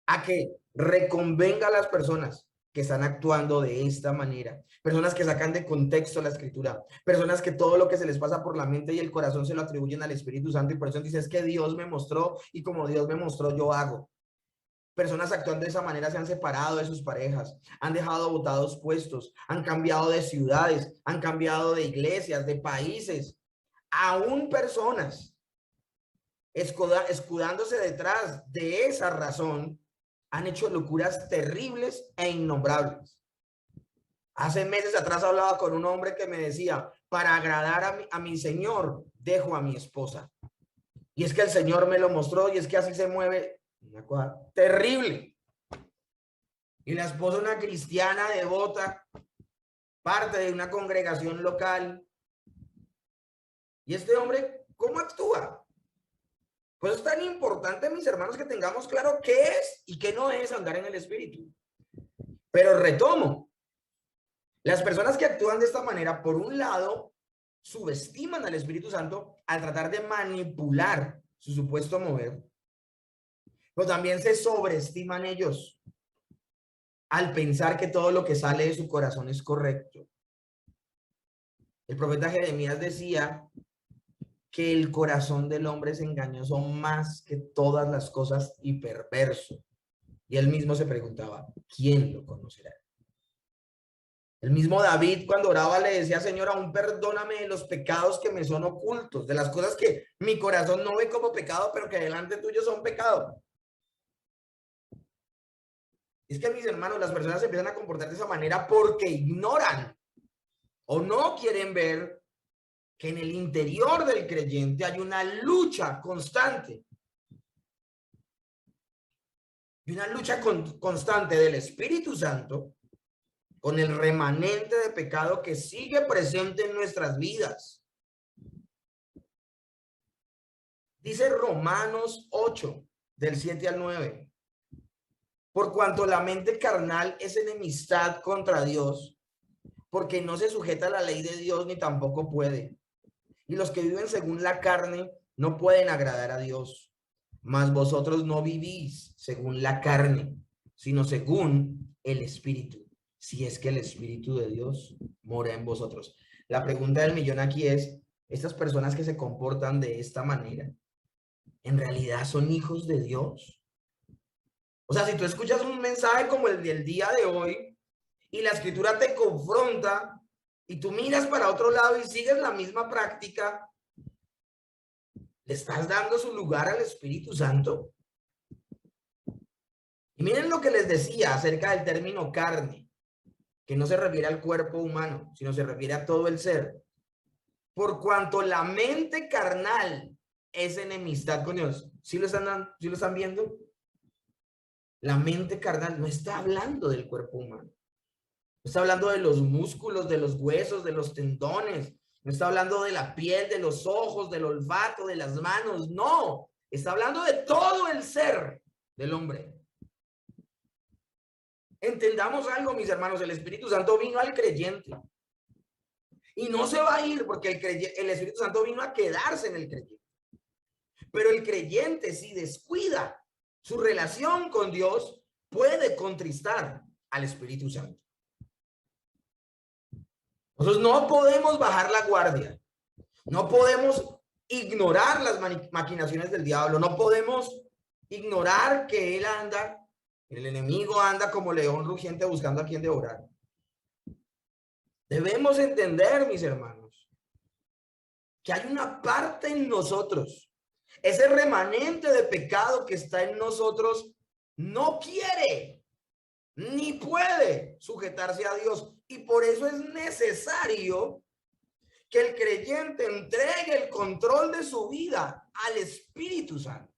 a que reconvenga a las personas que están actuando de esta manera, personas que sacan de contexto la Escritura, personas que todo lo que se les pasa por la mente y el corazón se lo atribuyen al Espíritu Santo y por eso dicen es que Dios me mostró y como Dios me mostró yo hago. Personas actuando de esa manera se han separado de sus parejas, han dejado botados puestos, han cambiado de ciudades, han cambiado de iglesias, de países, aún personas escudándose detrás de esa razón han hecho locuras terribles e innombrables. Hace meses atrás hablaba con un hombre que me decía, para agradar a mi Señor, dejo a mi esposa. Y es que el Señor me lo mostró y es que así se mueve una cosa terrible. Y la esposa, una cristiana devota, parte de una congregación local. Y este hombre, ¿cómo actúa? Pues es tan importante, mis hermanos, que tengamos claro qué es y qué no es andar en el Espíritu. Pero retomo, las personas que actúan de esta manera, por un lado, subestiman al Espíritu Santo al tratar de manipular su supuesto mover, pero también se sobreestiman ellos al pensar que todo lo que sale de su corazón es correcto. El profeta Jeremías decía que el corazón del hombre es engañoso más que todas las cosas y perverso. Y él mismo se preguntaba, ¿quién lo conocerá? El mismo David cuando oraba le decía, Señor, aún perdóname de los pecados que me son ocultos, de las cosas que mi corazón no ve como pecado, pero que delante tuyo son pecado. Es que mis hermanos, las personas se empiezan a comportar de esa manera porque ignoran o no quieren ver que en el interior del creyente hay una lucha constante. Y una lucha constante del Espíritu Santo con el remanente de pecado que sigue presente en nuestras vidas. Dice Romanos 8, del 7 al 9. Por cuanto la mente carnal es enemistad contra Dios, porque no se sujeta a la ley de Dios ni tampoco puede. Y los que viven según la carne no pueden agradar a Dios. Mas vosotros no vivís según la carne, sino según el Espíritu, si es que el Espíritu de Dios mora en vosotros. La pregunta del millón aquí es, ¿estas personas que se comportan de esta manera, en realidad son hijos de Dios? O sea, si tú escuchas un mensaje como el del día de hoy y la Escritura te confronta y tú miras para otro lado y sigues la misma práctica, ¿le estás dando su lugar al Espíritu Santo? Y miren lo que les decía acerca del término carne, que no se refiere al cuerpo humano, sino se refiere a todo el ser. Por cuanto la mente carnal es enemistad con Dios. ¿Sí lo están viendo? La mente carnal no está hablando del cuerpo humano. está hablando de los músculos, de los huesos, de los tendones. No está hablando de la piel, de los ojos, del olfato, de las manos. No, está hablando de todo el ser del hombre. Entendamos algo, mis hermanos, el Espíritu Santo vino al creyente. Y no se va a ir porque el Espíritu Santo vino a quedarse en el creyente. Pero el creyente, si descuida su relación con Dios, puede contristar al Espíritu Santo. Nosotros no podemos bajar la guardia. No podemos ignorar las maquinaciones del diablo. No podemos ignorar que él anda, el enemigo anda como león rugiente buscando a quien devorar. Debemos entender, mis hermanos, que hay una parte en nosotros. Ese remanente de pecado que está en nosotros no quiere ni puede sujetarse a Dios. Y por eso es necesario que el creyente entregue el control de su vida al Espíritu Santo.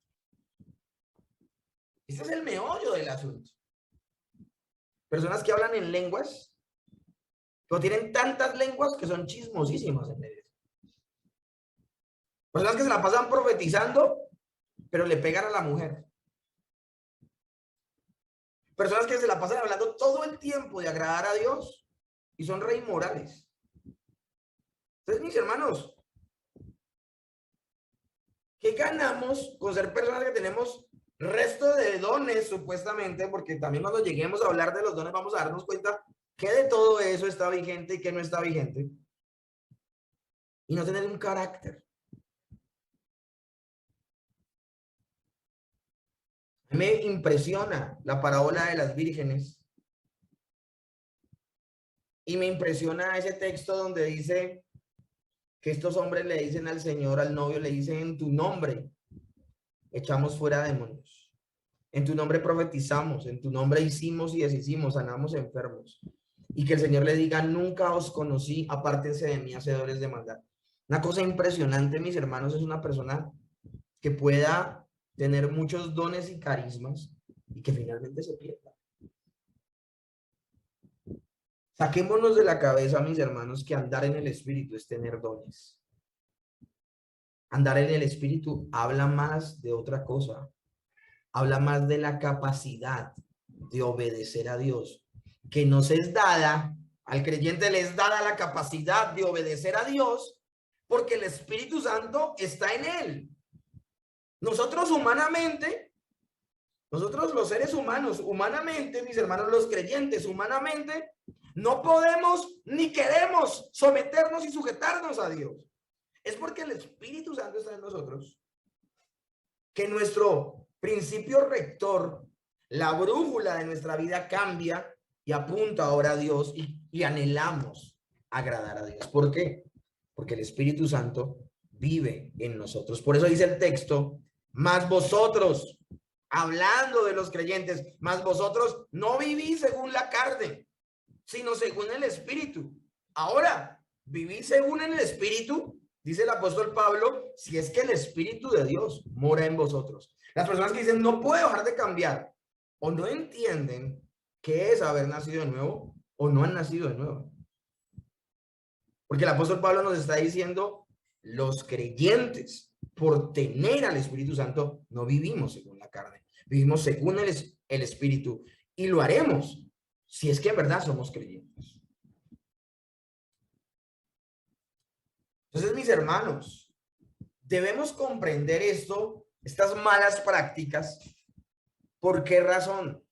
Este es el meollo del asunto. Personas que hablan en lenguas, pero tienen tantas lenguas que son chismosísimas en medio. Personas que se la pasan profetizando, pero le pegan a la mujer. Personas que se la pasan hablando todo el tiempo de agradar a Dios y son re inmorales. Entonces, mis hermanos, ¿qué ganamos con ser personas que tenemos resto de dones, supuestamente? Porque también cuando lleguemos a hablar de los dones vamos a darnos cuenta que de todo eso está vigente y que no está vigente. Y no tener un carácter. Me impresiona la parábola de las vírgenes. Y me impresiona ese texto donde dice que estos hombres le dicen al Señor, al novio, le dicen: en tu nombre echamos fuera demonios. En tu nombre profetizamos, en tu nombre hicimos y deshicimos, sanamos enfermos. Y que el Señor le diga: nunca os conocí, apártense de mí, hacedores de maldad. Una cosa impresionante, mis hermanos, es una persona que pueda tener muchos dones y carismas y que finalmente se pierda. Saquémonos de la cabeza, mis hermanos, que andar en el Espíritu es tener dones. Andar en el Espíritu habla más de otra cosa. Habla más de la capacidad de obedecer a Dios, que nos es dada, al creyente le es dada la capacidad de obedecer a Dios, porque el Espíritu Santo está en él. Nosotros humanamente, nosotros los seres humanos, humanamente, mis hermanos, los creyentes, humanamente, no podemos ni queremos someternos y sujetarnos a Dios. Es porque el Espíritu Santo está en nosotros, que nuestro principio rector, la brújula de nuestra vida cambia y apunta ahora a Dios y anhelamos agradar a Dios. ¿Por qué? Porque el Espíritu Santo vive en nosotros. Por eso dice el texto: mas vosotros, hablando de los creyentes, mas vosotros no vivís según la carne, sino según el Espíritu. Ahora, vivís según el Espíritu, dice el apóstol Pablo, si es que el Espíritu de Dios mora en vosotros. Las personas que dicen no puedo dejar de cambiar, o no entienden qué es haber nacido de nuevo, o no han nacido de nuevo. Porque el apóstol Pablo nos está diciendo: los creyentes, por tener al Espíritu Santo, no vivimos según la carne, vivimos según el Espíritu, y lo haremos si es que en verdad somos creyentes. Entonces, mis hermanos, debemos comprender esto, estas malas prácticas. ¿Por qué razón?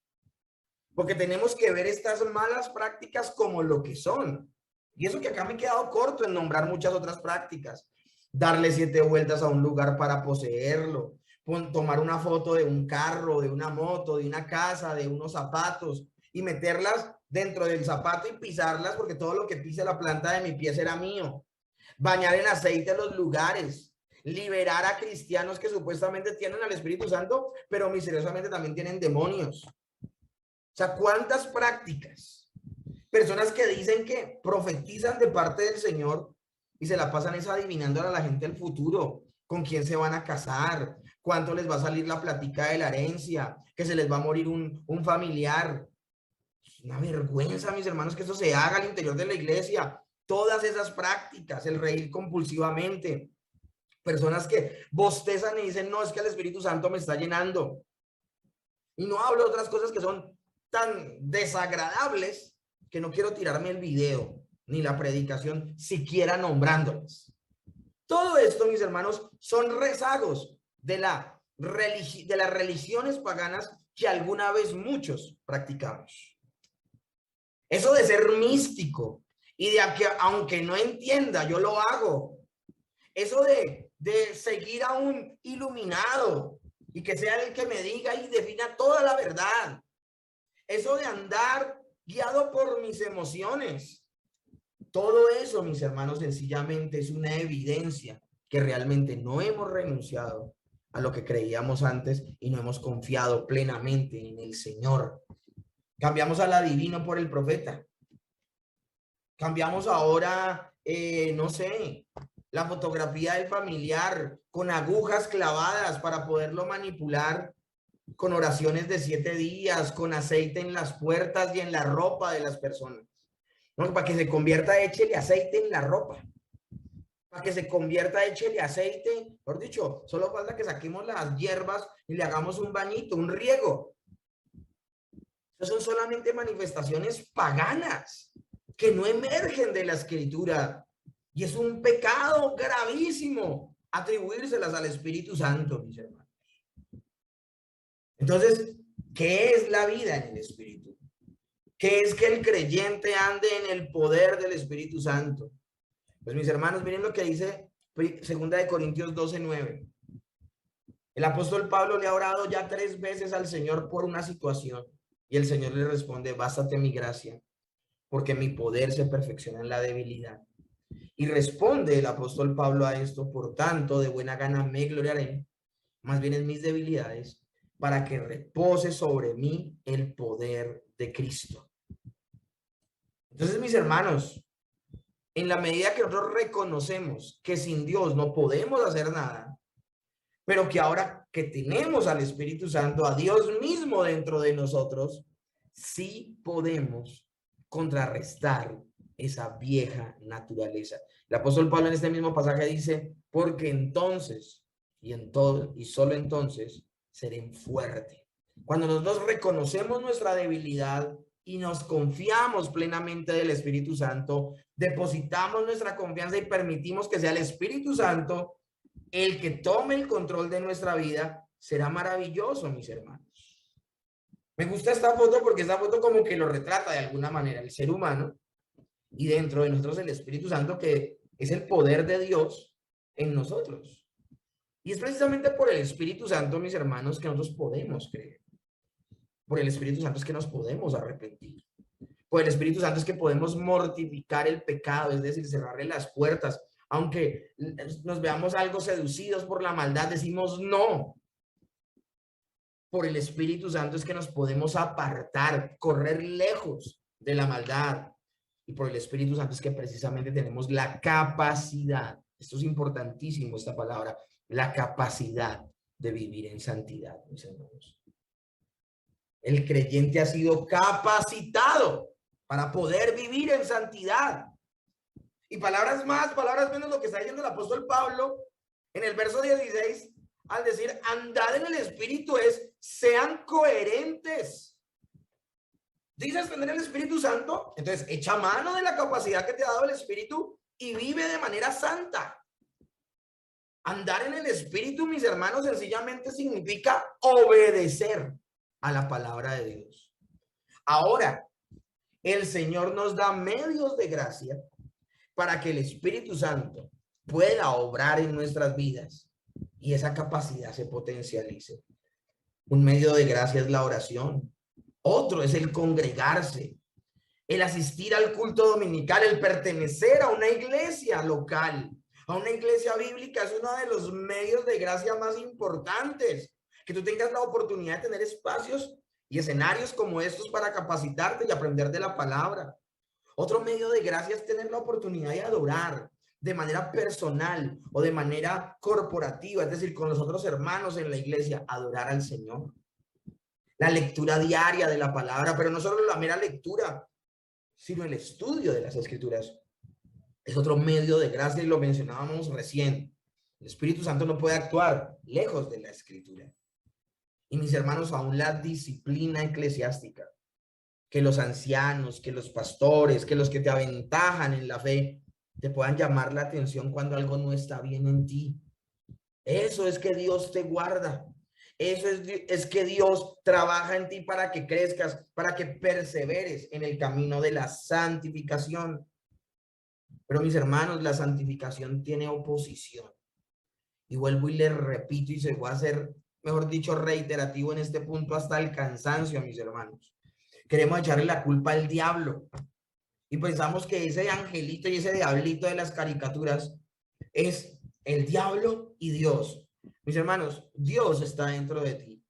Porque tenemos que ver estas malas prácticas como lo que son. Y eso que acá me he quedado corto en nombrar muchas otras prácticas. Darle 7 vueltas a un lugar para poseerlo. Tomar una foto de un carro, de una moto, de una casa, de unos zapatos y meterlas dentro del zapato y pisarlas, porque todo lo que pise la planta de mi pie será mío. Bañar en aceite los lugares. Liberar a cristianos que supuestamente tienen al Espíritu Santo, pero misteriosamente también tienen demonios. O sea, ¿cuántas prácticas? Personas que dicen que profetizan de parte del Señor y se la pasan es adivinando a la gente el futuro, con quién se van a casar, cuánto les va a salir la plática de la herencia, que se les va a morir un familiar. Es una vergüenza, mis hermanos, que esto se haga al interior de la iglesia. Todas esas prácticas, el reír compulsivamente, personas que bostezan y dicen, no, es que el Espíritu Santo me está llenando. Y no hablo de otras cosas que son tan desagradables que no quiero tirarme el video ni la predicación siquiera nombrándolas. Todo esto, mis hermanos, son rezagos de las religiones paganas que alguna vez muchos practicamos. Eso de ser místico y de que aunque no entienda, yo lo hago. Eso de seguir a un iluminado y que sea el que me diga y defina toda la verdad. Eso de andar guiado por mis emociones. Todo eso, mis hermanos, sencillamente es una evidencia que realmente no hemos renunciado a lo que creíamos antes y no hemos confiado plenamente en el Señor. Cambiamos al adivino por el profeta. Cambiamos ahora, no sé, la fotografía del familiar con agujas clavadas para poderlo manipular con oraciones de 7 días, con aceite en las puertas y en la ropa de las personas. No, para que se convierta, échele aceite en la ropa. Para que se convierta, échele aceite. Por dicho, solo falta que saquemos las hierbas y le hagamos un bañito, un riego. Esas son solamente manifestaciones paganas que no emergen de la Escritura. Y es un pecado gravísimo atribuírselas al Espíritu Santo, mis hermanos. Entonces, ¿qué es la vida en el Espíritu? ¿Qué es que el creyente ande en el poder del Espíritu Santo? Pues mis hermanos, miren lo que dice 2 Corintios 12:9. El apóstol Pablo le ha orado ya 3 veces al Señor por una situación y el Señor le responde, bástate mi gracia, porque mi poder se perfecciona en la debilidad. Y responde el apóstol Pablo a esto, por tanto, de buena gana me gloriaré, más bien en mis debilidades, para que repose sobre mí el poder de Cristo. Entonces, mis hermanos, en la medida que nosotros reconocemos que sin Dios no podemos hacer nada, pero que ahora que tenemos al Espíritu Santo, a Dios mismo dentro de nosotros, sí podemos contrarrestar esa vieja naturaleza. El apóstol Pablo en este mismo pasaje dice, porque entonces, y solo entonces, seré fuerte. Cuando nosotros reconocemos nuestra debilidad y nos confiamos plenamente del Espíritu Santo, depositamos nuestra confianza y permitimos que sea el Espíritu Santo el que tome el control de nuestra vida, será maravilloso, mis hermanos. Me gusta esta foto porque esta foto como que lo retrata de alguna manera el ser humano y dentro de nosotros el Espíritu Santo, que es el poder de Dios en nosotros. Y es precisamente por el Espíritu Santo, mis hermanos, que nosotros podemos creer. Por el Espíritu Santo es que nos podemos arrepentir. Por el Espíritu Santo es que podemos mortificar el pecado, es decir, cerrarle las puertas. Aunque nos veamos algo seducidos por la maldad, decimos no. Por el Espíritu Santo es que nos podemos apartar, correr lejos de la maldad. Y por el Espíritu Santo es que precisamente tenemos la capacidad, esto es importantísimo esta palabra, la capacidad de vivir en santidad, mis hermanos. El creyente ha sido capacitado para poder vivir en santidad. Y palabras más, palabras menos, lo que está diciendo el apóstol Pablo en el verso 16, al decir andad en el Espíritu, es sean coherentes. Dices tener el Espíritu Santo, entonces echa mano de la capacidad que te ha dado el Espíritu y vive de manera santa. Andar en el Espíritu, mis hermanos, sencillamente significa obedecer a la palabra de Dios. Ahora, el Señor nos da medios de gracia para que el Espíritu Santo pueda obrar en nuestras vidas y esa capacidad se potencialice. Un medio de gracia es la oración. Otro es el congregarse, el asistir al culto dominical, el pertenecer a una iglesia local, a una iglesia bíblica. Es uno de los medios de gracia más importantes. Que tú tengas la oportunidad de tener espacios y escenarios como estos para capacitarte y aprender de la palabra. Otro medio de gracia es tener la oportunidad de adorar de manera personal o de manera corporativa, es decir, con los otros hermanos en la iglesia, adorar al Señor. la lectura diaria de la palabra, pero no solo la mera lectura, sino el estudio de las Escrituras. Es otro medio de gracia y lo mencionábamos recién. El Espíritu Santo no puede actuar lejos de la Escritura. Y mis hermanos, aún la disciplina eclesiástica, que los ancianos, que los pastores, que los que te aventajan en la fe, te puedan llamar la atención cuando algo no está bien en ti. Eso es que Dios te guarda. Eso es que Dios trabaja en ti para que crezcas, para que perseveres en el camino de la santificación. Pero mis hermanos, la santificación tiene oposición. Y vuelvo y les repito y se va a hacer, mejor dicho, reiterativo en este punto hasta el cansancio, mis hermanos. Queremos echarle la culpa al diablo. Y pensamos que ese angelito y ese diablito de las caricaturas es el diablo y Dios. Mis hermanos, Dios está dentro de ti.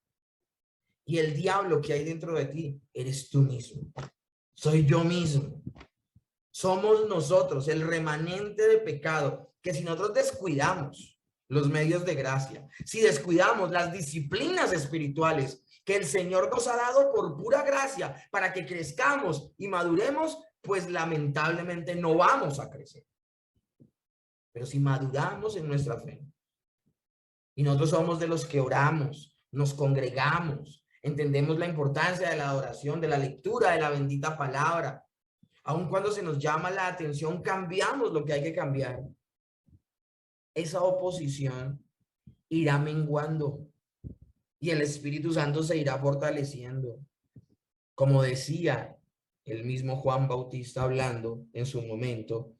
Y el diablo que hay dentro de ti eres tú mismo. Soy yo mismo. Somos nosotros, el remanente de pecado, que si nosotros descuidamos los medios de gracia, si descuidamos las disciplinas espirituales que el Señor nos ha dado por pura gracia para que crezcamos y maduremos, pues lamentablemente no vamos a crecer. Pero si maduramos en nuestra fe, y nosotros somos de los que oramos, nos congregamos, entendemos la importancia de la adoración, de la lectura de la bendita palabra, aun cuando se nos llama la atención, cambiamos lo que hay que cambiar. Esa oposición irá menguando y el Espíritu Santo se irá fortaleciendo. Como decía el mismo Juan Bautista hablando en su momento,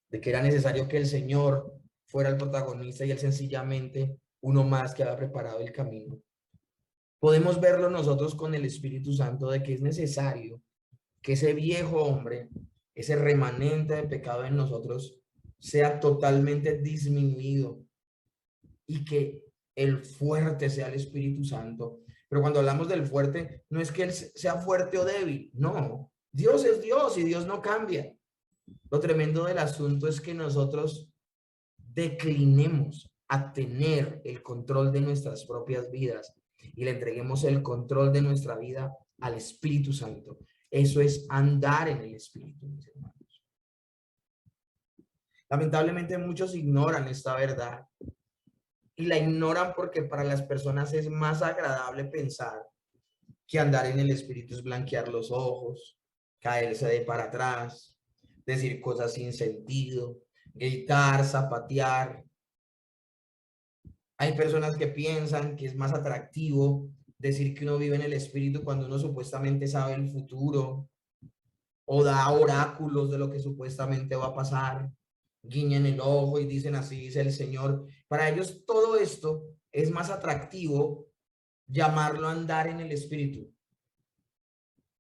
de que era necesario que el Señor fuera el protagonista y él sencillamente uno más que había preparado el camino. Podemos verlo nosotros con el Espíritu Santo de que es necesario que ese viejo hombre, ese remanente de pecado en nosotros, sea totalmente disminuido y que el fuerte sea el Espíritu Santo. Pero cuando hablamos del fuerte, no es que él sea fuerte o débil, no. Dios es Dios y Dios no cambia. Lo tremendo del asunto es que nosotros declinemos a tener el control de nuestras propias vidas y le entreguemos el control de nuestra vida al Espíritu Santo. Eso es andar en el Espíritu, mis hermanos. Lamentablemente muchos ignoran esta verdad y la ignoran porque para las personas es más agradable pensar que andar en el Espíritu es blanquear los ojos, caerse de para atrás, decir cosas sin sentido, gritar, zapatear. Hay personas que piensan que es más atractivo decir que uno vive en el Espíritu cuando uno supuestamente sabe el futuro o da oráculos de lo que supuestamente va a pasar, guiñan el ojo y dicen así dice el Señor. Para ellos todo esto es más atractivo llamarlo andar en el Espíritu.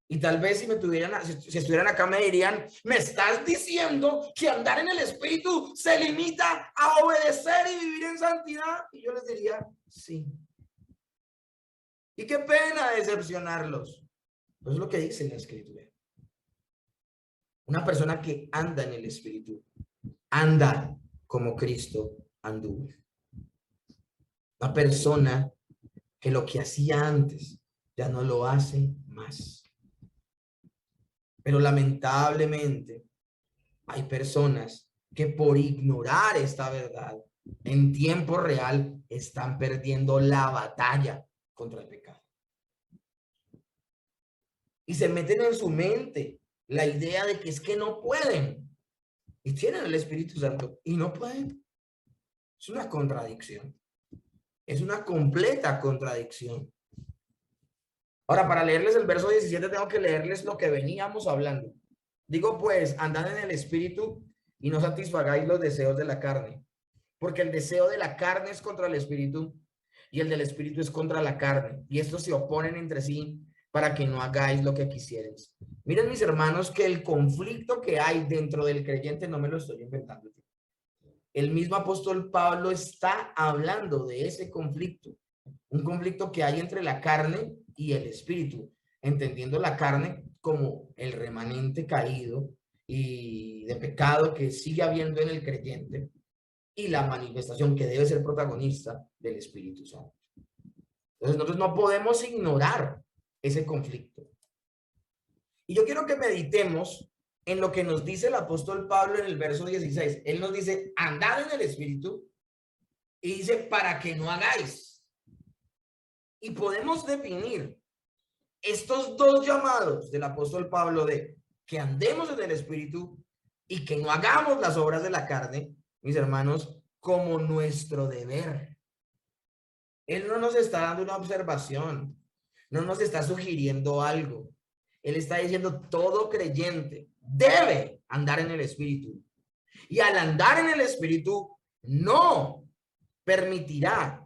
Y tal vez si estuvieran acá me dirían, me estás diciendo que andar en el Espíritu se limita a obedecer y vivir en santidad. Y yo les diría, sí. Y qué pena decepcionarlos. Pues es lo que dice la Escritura. Una persona que anda en el Espíritu, anda como Cristo anduvo. Una persona que lo que hacía antes ya no lo hace más. Pero lamentablemente hay personas que por ignorar esta verdad en tiempo real están perdiendo la batalla contra el pecado. Y se meten en su mente la idea de que es que no pueden. Y tienen el Espíritu Santo y no pueden. Es una contradicción. Es una completa contradicción. Ahora, para leerles el verso 17, tengo que leerles lo que veníamos hablando. Digo, pues, andad en el Espíritu y no satisfagáis los deseos de la carne. Porque el deseo de la carne es contra el Espíritu y el del Espíritu es contra la carne. Y estos se oponen entre sí para que no hagáis lo que quisierais. Miren, mis hermanos, que el conflicto que hay dentro del creyente no me lo estoy inventando. El mismo apóstol Pablo está hablando de ese conflicto. Un conflicto que hay entre la carne y el espíritu, entendiendo la carne como el remanente caído y de pecado que sigue habiendo en el creyente y la manifestación que debe ser protagonista del Espíritu Santo. Entonces nosotros no podemos ignorar ese conflicto. Y yo quiero que meditemos en lo que nos dice el apóstol Pablo en el verso 16. Él nos dice, andad en el Espíritu, y dice, para que no hagáis. Y podemos definir estos dos llamados del apóstol Pablo de que andemos en el Espíritu y que no hagamos las obras de la carne, mis hermanos, como nuestro deber. Él no nos está dando una observación, no nos está sugiriendo algo. Él está diciendo todo creyente debe andar en el Espíritu. Y al andar en el Espíritu no permitirá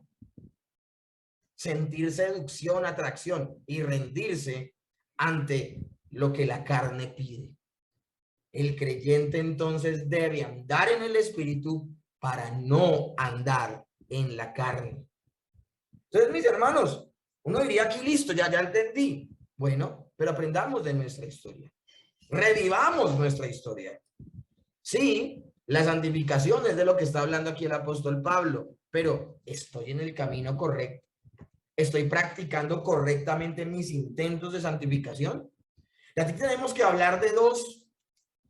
sentir seducción, atracción y rendirse ante lo que la carne pide. El creyente entonces debe andar en el Espíritu para no andar en la carne. Entonces, mis hermanos, uno diría aquí, listo, ya entendí. Bueno, pero aprendamos de nuestra historia. Revivamos nuestra historia. Sí, la santificación es de lo que está hablando aquí el apóstol Pablo, pero estoy en el camino correcto. ¿Estoy practicando correctamente mis intentos de santificación? Y aquí tenemos que hablar de dos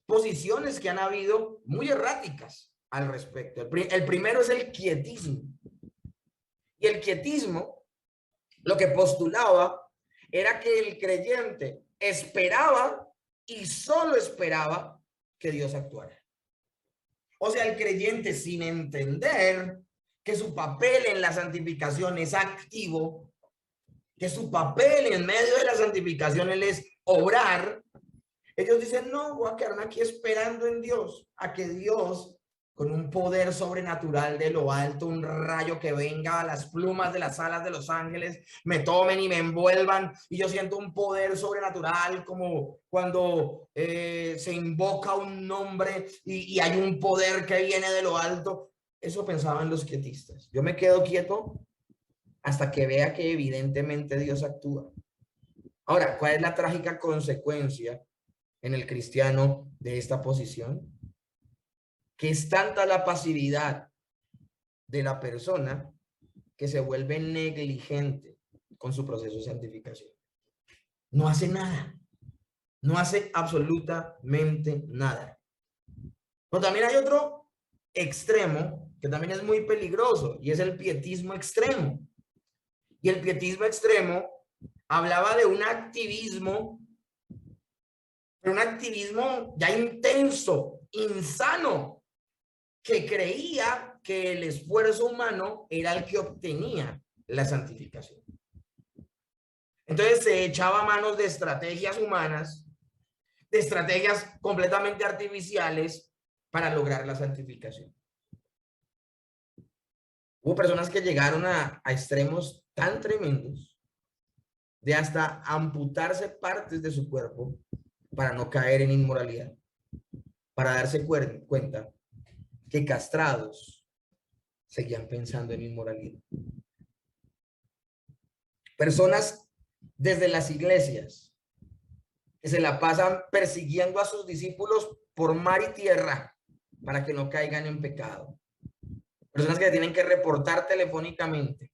posiciones que han habido muy erráticas al respecto. El primero es el quietismo. Y el quietismo lo que postulaba era que el creyente esperaba y solo esperaba que Dios actuara. O sea, el creyente, sin entender que su papel en la santificación es activo, que su papel en medio de la santificación es obrar, ellos dicen, no, voy a quedarme aquí esperando en Dios, a que Dios, con un poder sobrenatural de lo alto, un rayo que venga a las plumas de las alas de los ángeles, me tomen y me envuelvan, y yo siento un poder sobrenatural, como cuando se invoca un nombre y hay un poder que viene de lo alto. Eso pensaban los quietistas. Yo me quedo quieto hasta que vea que evidentemente Dios actúa. Ahora, ¿cuál es la trágica consecuencia en el cristiano de esta posición? Que es tanta la pasividad de la persona que se vuelve negligente con su proceso de santificación. No hace nada. No hace absolutamente nada. Pero también hay otro extremo que también es muy peligroso y es el pietismo extremo. Y el pietismo extremo hablaba de un activismo, pero un activismo ya intenso, insano, que creía que el esfuerzo humano era el que obtenía la santificación. Entonces se echaba manos de estrategias humanas, de estrategias completamente artificiales para lograr la santificación. Hubo personas que llegaron a extremos tan tremendos de hasta amputarse partes de su cuerpo para no caer en inmoralidad, para darse cuenta que castrados seguían pensando en inmoralidad. Personas desde las iglesias que se la pasan persiguiendo a sus discípulos por mar y tierra para que no caigan en pecado. Personas que tienen que reportar telefónicamente.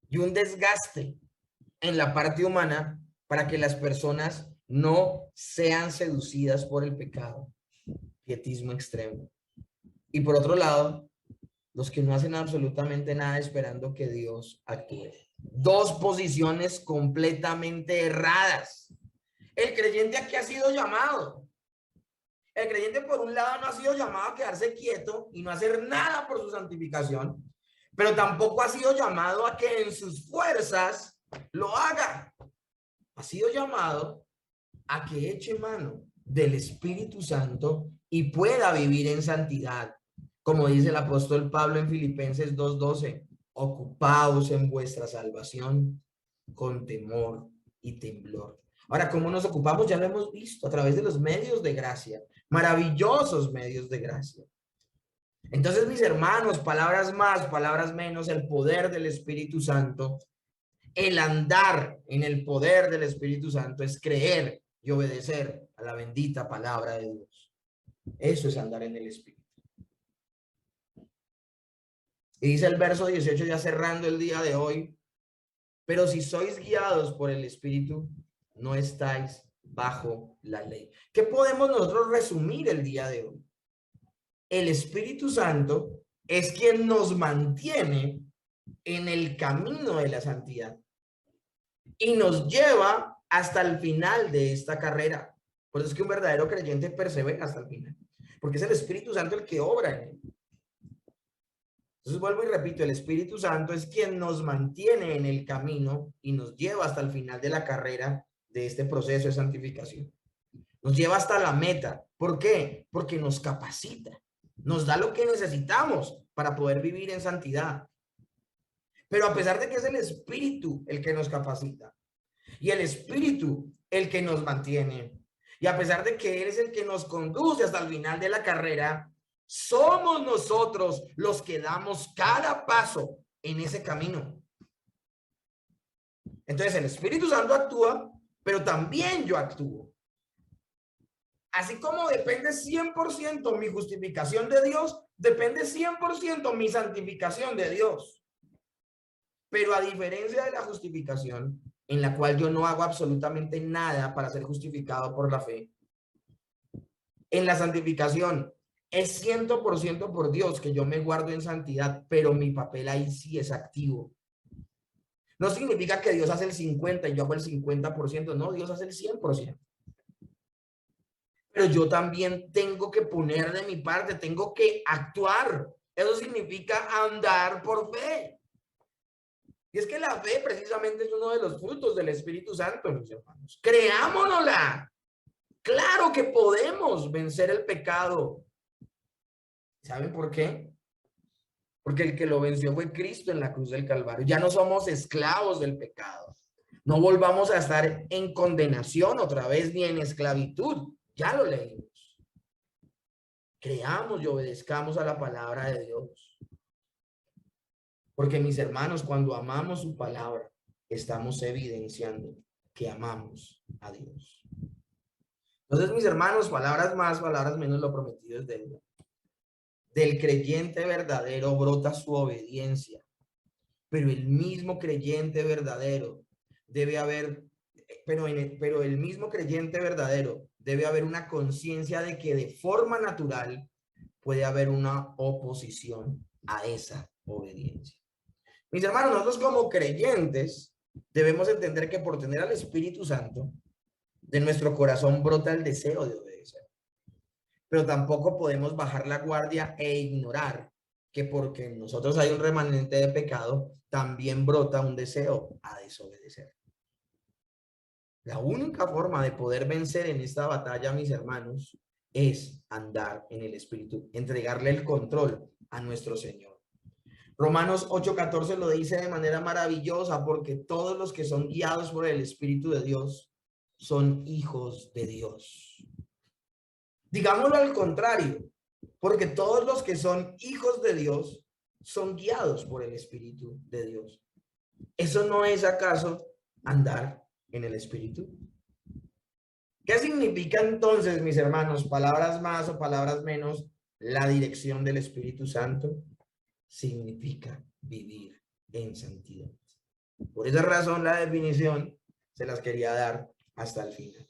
Y un desgaste en la parte humana para que las personas no sean seducidas por el pecado. Pietismo extremo. Y por otro lado, los que no hacen absolutamente nada esperando que Dios actúe. Dos posiciones completamente erradas. El creyente aquí ha sido llamado. El creyente, por un lado, no ha sido llamado a quedarse quieto y no hacer nada por su santificación, pero tampoco ha sido llamado a que en sus fuerzas lo haga. Ha sido llamado a que eche mano del Espíritu Santo y pueda vivir en santidad. Como dice el apóstol Pablo en Filipenses 2:12, ocupaos en vuestra salvación con temor y temblor. Ahora, ¿cómo nos ocupamos? Ya lo hemos visto a través de los medios de gracia, maravillosos medios de gracia. Entonces, mis hermanos, palabras más, palabras menos, el poder del Espíritu Santo, el andar en el poder del Espíritu Santo es creer y obedecer a la bendita palabra de Dios. Eso es andar en el Espíritu. Y dice el verso 18, ya cerrando el día de hoy, Pero si sois guiados por el Espíritu, no estáis bajo la ley. ¿Qué podemos nosotros resumir el día de hoy? El Espíritu Santo es quien nos mantiene en el camino de la santidad y nos lleva hasta el final de esta carrera. Por eso es que un verdadero creyente persevera hasta el final, porque es el Espíritu Santo el que obra en él. Entonces vuelvo y repito, el Espíritu Santo es quien nos mantiene en el camino y nos lleva hasta el final de la carrera de este proceso de santificación. Nos lleva hasta la meta. ¿Por qué? Porque nos capacita, nos da lo que necesitamos para poder vivir en santidad. Pero a pesar de que es el Espíritu el que nos capacita y el Espíritu el que nos mantiene, y a pesar de que Él es el que nos conduce hasta el final de la carrera, somos nosotros los que damos cada paso en ese camino. Entonces el Espíritu Santo actúa, pero también yo actúo. Así como depende 100% mi justificación de Dios, depende 100% mi santificación de Dios. Pero a diferencia de la justificación, en la cual yo no hago absolutamente nada para ser justificado por la fe, en la santificación es 100% por Dios que yo me guardo en santidad, pero mi papel ahí sí es activo. No significa que Dios hace el 50 y yo hago el 50%, no, Dios hace el 100%. Pero yo también tengo que poner de mi parte, tengo que actuar. Eso significa andar por fe. Y es que la fe precisamente es uno de los frutos del Espíritu Santo, mis hermanos. Creámonosla. Claro que podemos vencer el pecado. ¿Saben por qué? Porque el que lo venció fue Cristo en la cruz del Calvario. Ya no somos esclavos del pecado. No volvamos a estar en condenación otra vez ni en esclavitud. Ya lo leímos. Creamos y obedezcamos a la palabra de Dios. Porque mis hermanos, cuando amamos su palabra, estamos evidenciando que amamos a Dios. Entonces, mis hermanos, palabras más, palabras menos, lo prometido es deuda. Del creyente verdadero brota su obediencia, pero el mismo creyente verdadero debe haber, pero el mismo creyente verdadero debe haber una conciencia de que de forma natural puede haber una oposición a esa obediencia. Mis hermanos, nosotros como creyentes debemos entender que por tener al Espíritu Santo, de nuestro corazón brota el deseo de obedecer. Pero tampoco podemos bajar la guardia e ignorar que porque en nosotros hay un remanente de pecado, también brota un deseo a desobedecer. La única forma de poder vencer en esta batalla, mis hermanos, es andar en el Espíritu, entregarle el control a nuestro Señor. Romanos 8:14 lo dice de manera maravillosa, porque todos los que son guiados por el Espíritu de Dios son hijos de Dios. Digámoslo al contrario, porque todos los que son hijos de Dios son guiados por el Espíritu de Dios. ¿Eso no es acaso andar en el Espíritu? ¿Qué significa entonces, mis hermanos, palabras más o palabras menos, la dirección del Espíritu Santo? Significa vivir en santidad. Por esa razón la definición se las quería dar hasta el final.